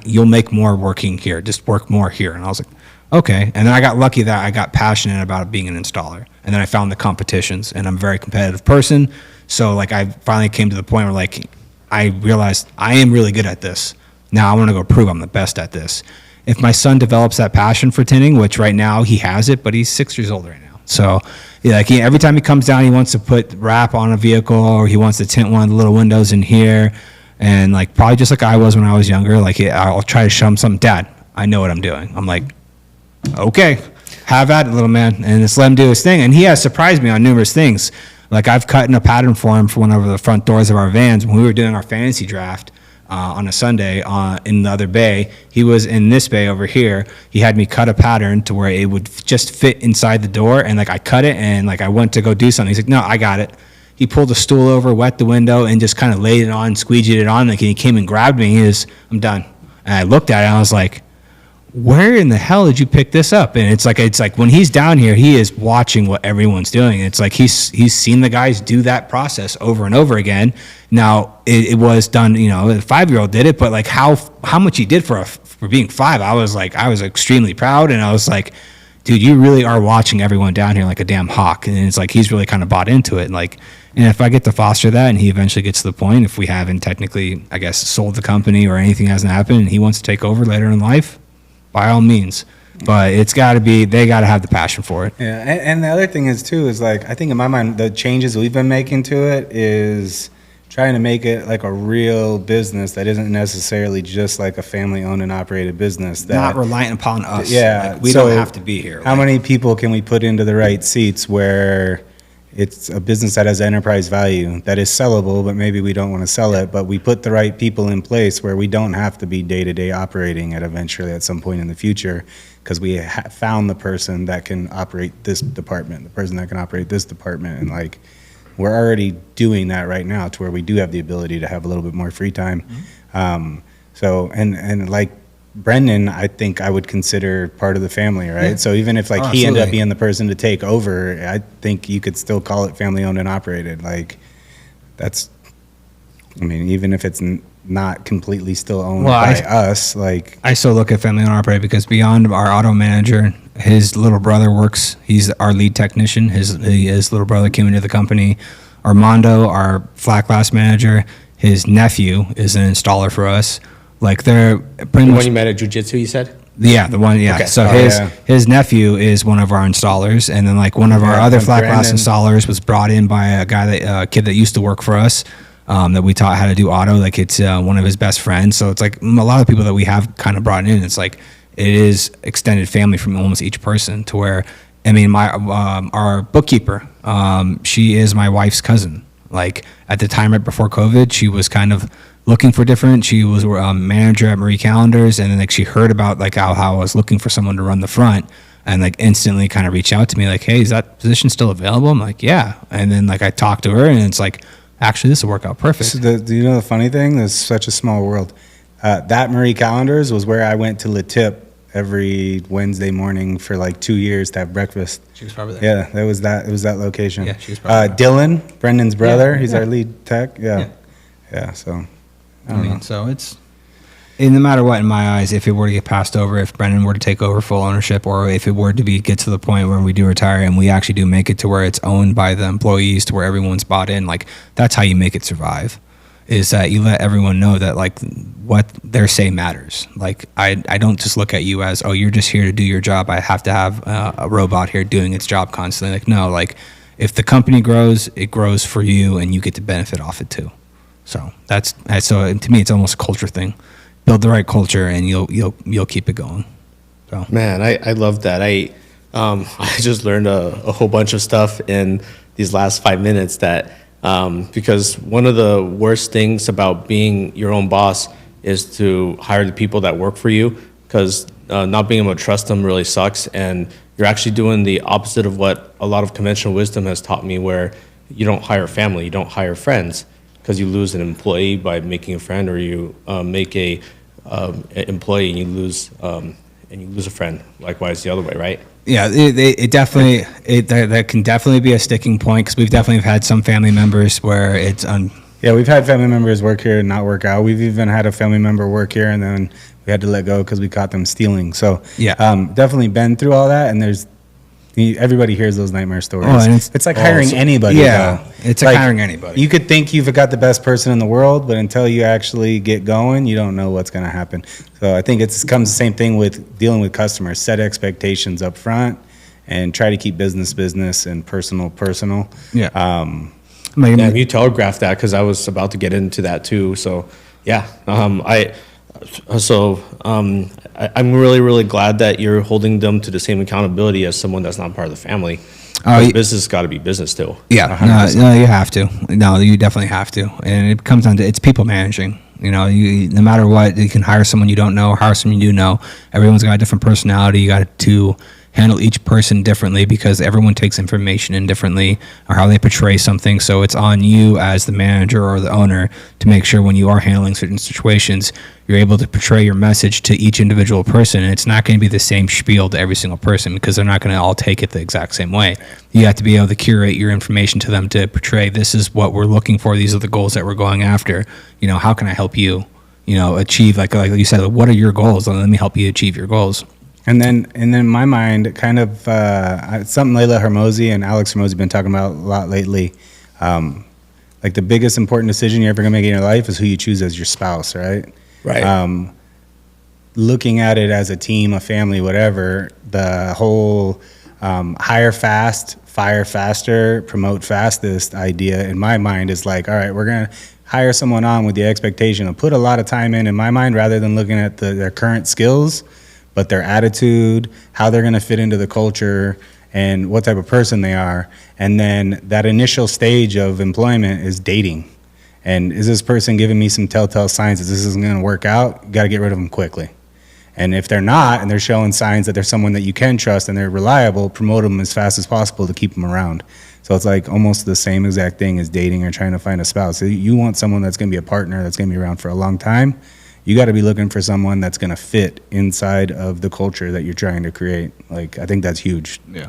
you'll make more working here. Just work more here. And I was like, okay. And then I got lucky that I got passionate about being an installer. And then I found the competitions, and I'm a very competitive person. So like I finally came to the point where like I realized I am really good at this. Now I want to go prove I'm the best at this. If my son develops that passion for tinting, which right now he has it, but he's 6 years old right now. So yeah, like every time he comes down, he wants to put wrap on a vehicle, or he wants to tint one of the little windows in here. And like probably just like I was when I was younger, like I'll try to show him something. Dad, I know what I'm doing. I'm like, okay, have at it, little man. And just let him do his thing. And he has surprised me on numerous things. Like I've cut in a pattern for him for one of the front doors of our vans when we were doing our fantasy draft. On a Sunday in the other bay. He was in this bay over here. He had me cut a pattern to where it would just fit inside the door, and like I cut it, and like I went to go do something. He's like, no, I got it. He pulled a stool over, wet the window, and just kind of laid it on, squeegeed it on. Like he came and grabbed me. I'm done. And I looked at it, and I was like, where in the hell did you pick this up? And it's like when he's down here, he is watching what everyone's doing. It's like he's seen the guys do that process over and over again. Now it was done, the 5-year-old did it, but like how much he did for being 5, I was extremely proud. And I was like, dude, you really are watching everyone down here like a damn hawk. And it's like he's really kind of bought into it. And if I get to foster that, and he eventually gets to the point, if we haven't technically, I guess, sold the company or anything hasn't happened, and he wants to take over later in life, by all means. But they got to have the passion for it. Yeah, and the other thing is like, I think in my mind, the changes we've been making to it is trying to make it like a real business that isn't necessarily just like a family owned and operated business. That, Not reliant upon us. yeah, Like, we so don't have to be here. How many people can we put into the right seats where it's a business that has enterprise value, that is sellable, but maybe we don't want to sell it, but we put the right people in place where we don't have to be day-to-day operating it eventually at some point in the future, because we found the person that can operate this department, the person that can operate this department, and like, we're already doing that right now to where we do have the ability to have a little bit more free time. So, and like Brendan, I think I would consider part of the family, right? Yeah. So even if like Oh, he ended up absolutely. being the person to take over, I think you could still call it family owned and operated. Like that's, I mean, even if it's not completely still owned Well, by us, like I still look at family owned operated because beyond our auto manager, his little brother works. He's our lead technician. His little brother came into the company. Armando, our flat glass manager, his nephew is an installer for us. Like they're pretty The much one you met at Jiu-Jitsu, you said? yeah, the one yeah. Okay. So Oh, his yeah. his nephew is one of our installers, and then like one of our Yeah, other and flat glass Brandon. installers was brought in by a guy that kid that used to work for us. That we taught how to do auto. Like it's one of his best friends. So it's like a lot of people that we have kind of brought in. It's like it is extended family from almost each person. To where I mean, my our bookkeeper, she is my wife's cousin. Like at the time right before COVID, she was kind of looking for different. She was a manager at Marie Callender's, and then like she heard about like how I was looking for someone to run the front, and like instantly kind of reached out to me like, hey, is that position still available? I'm like, yeah. And then like I talked to her, and it's like, actually, this will work out perfect. do you know the funny thing? There's such a small world. That Marie Callender's was where I went to Le Tip every Wednesday morning for like 2 years to have breakfast. She was probably there. Yeah, that was that. It was that location. Yeah, she was probably there. Dylan, Brendan's brother. He's yeah. our lead tech. Yeah, Yeah. yeah. So I mean, so it's no matter what in my eyes, if it were to get passed over, if Brendan were to take over full ownership, or if it were to get to the point where we do retire and we actually do make it to where it's owned by the employees, to where everyone's bought in, like that's how you make it survive. Is that you let everyone know that like what their say matters. Like I don't just look at you as, oh, you're just here to do your job. I have to have a robot here doing its job constantly. Like no, like if the company grows, it grows for you, and you get to benefit off it too. So so to me, it's almost a culture thing. Build the right culture, and you'll keep it going. So Man, I love that. I just learned a whole bunch of stuff in these last 5 minutes that because one of the worst things about being your own boss is to hire the people that work for you, because not being able to trust them really sucks, and you're actually doing the opposite of what a lot of conventional wisdom has taught me, where you don't hire family, you don't hire friends, because you lose an employee by making a friend, or you make a employee and you lose a friend. Likewise, the other way, right? yeah, it definitely that can definitely be a sticking point, because we've definitely had some family members where it's yeah, we've had family members work here and not work out. We've even had a family member work here and then we had to let go because we caught them stealing. So Yeah. definitely been through all that. And everybody hears those nightmare stories. Oh, and it's like hiring anybody. yeah, though. it's like hiring anybody. You could think you've got the best person in the world, but until you actually get going, you don't know what's going to happen. So I think it comes the same thing with dealing with customers. Set expectations up front and try to keep business and personal. Yeah. Um, Yeah, you telegraphed that, because I was about to get into that too. So yeah, I'm really glad that you're holding them to the same accountability as someone that's not part of the family. Business got to be business still. Yeah, 100%. no, you have to. No, you definitely have to. And it comes down to it's people managing. You know, no matter what, you can hire someone you don't know, hire someone you do know. Everyone's got a different personality. You got to handle each person differently, because everyone takes information in differently, or how they portray something. So it's on you as the manager or the owner to make sure when you are handling certain situations, you're able to portray your message to each individual person. And it's not going to be the same spiel to every single person, because they're not going to all take it the exact same way. You have to be able to curate your information to them to portray, this is what we're looking for. These are the goals that we're going after. You know, how can I help you, achieve, like you said, what are your goals? Let me help you achieve your goals. And then in my mind, kind of something Layla Hermosi and Alex Hermosi have been talking about a lot lately. Like the biggest important decision you're ever going to make in your life is who you choose as your spouse, right? Right. Looking at it as a team, a family, whatever, the whole hire fast, fire faster, promote fastest idea in my mind is like, all right, we're going to hire someone on with the expectation to put a lot of time in my mind, rather than looking at their current skills, but their attitude, how they're going to fit into the culture, and what type of person they are. And then that initial stage of employment is dating. And is this person giving me some telltale signs that this isn't going to work out? You got to get rid of them quickly. And if they're not, and they're showing signs that they're someone that you can trust and they're reliable, promote them as fast as possible to keep them around. So it's like almost the same exact thing as dating or trying to find a spouse. So you want someone that's going to be a partner, that's going to be around for a long time. You got to be looking for someone that's going to fit inside of the culture that you're trying to create. Like, I think that's huge. Yeah.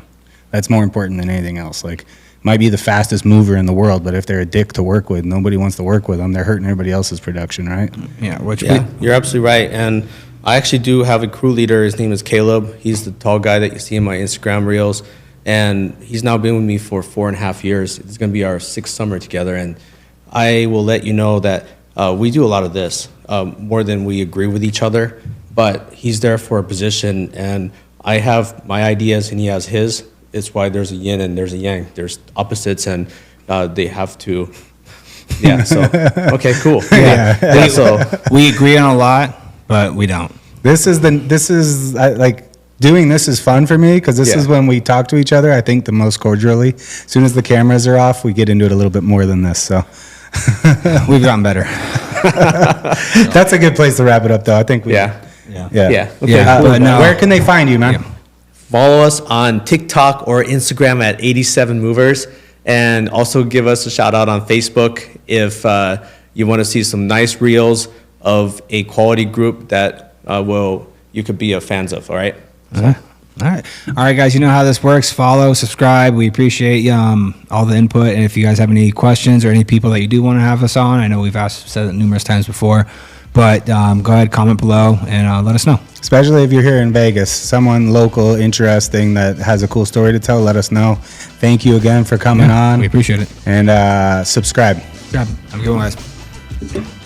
That's more important than anything else. Like, might be the fastest mover in the world, but if they're a dick to work with, nobody wants to work with them. They're hurting everybody else's production, right? Yeah. Yeah, you're absolutely right. And I actually do have a crew leader. His name is Caleb. He's the tall guy that you see in my Instagram reels. And he's now been with me for 4.5 years. It's going to be our 6th summer together. And I will let you know that we do a lot of this, more than we agree with each other. But he's there for a position, and I have my ideas and he has his. It's why there's a yin and there's a yang. There's opposites, and they have to. Yeah. So okay, cool. Yeah. So We agree on a lot, but we don't. Like, doing this is fun for me, because this Yeah. is when we talk to each other, I think, the most cordially. As soon as the cameras are off, we get into it a little bit more than this. So We've gotten better. that's a good place to wrap it up, though. I think we. yeah. Yeah. Yeah. Okay. Yeah, cool. but no. Where can they find you, man? Yeah. Follow us on TikTok or Instagram at 87 Movers, and also give us a shout out on Facebook if you want to see some nice reels of a quality group that you could be a fans of. All right. All right, guys. You know how this works. Follow, subscribe. We appreciate all the input. And if you guys have any questions or any people that you do want to have us on, I know we've said it numerous times before, but go ahead, comment below, and let us know. Especially if you're here in Vegas, someone local, interesting, that has a cool story to tell, let us know. Thank you again for coming on. We appreciate it. And subscribe. Have a good one, guys.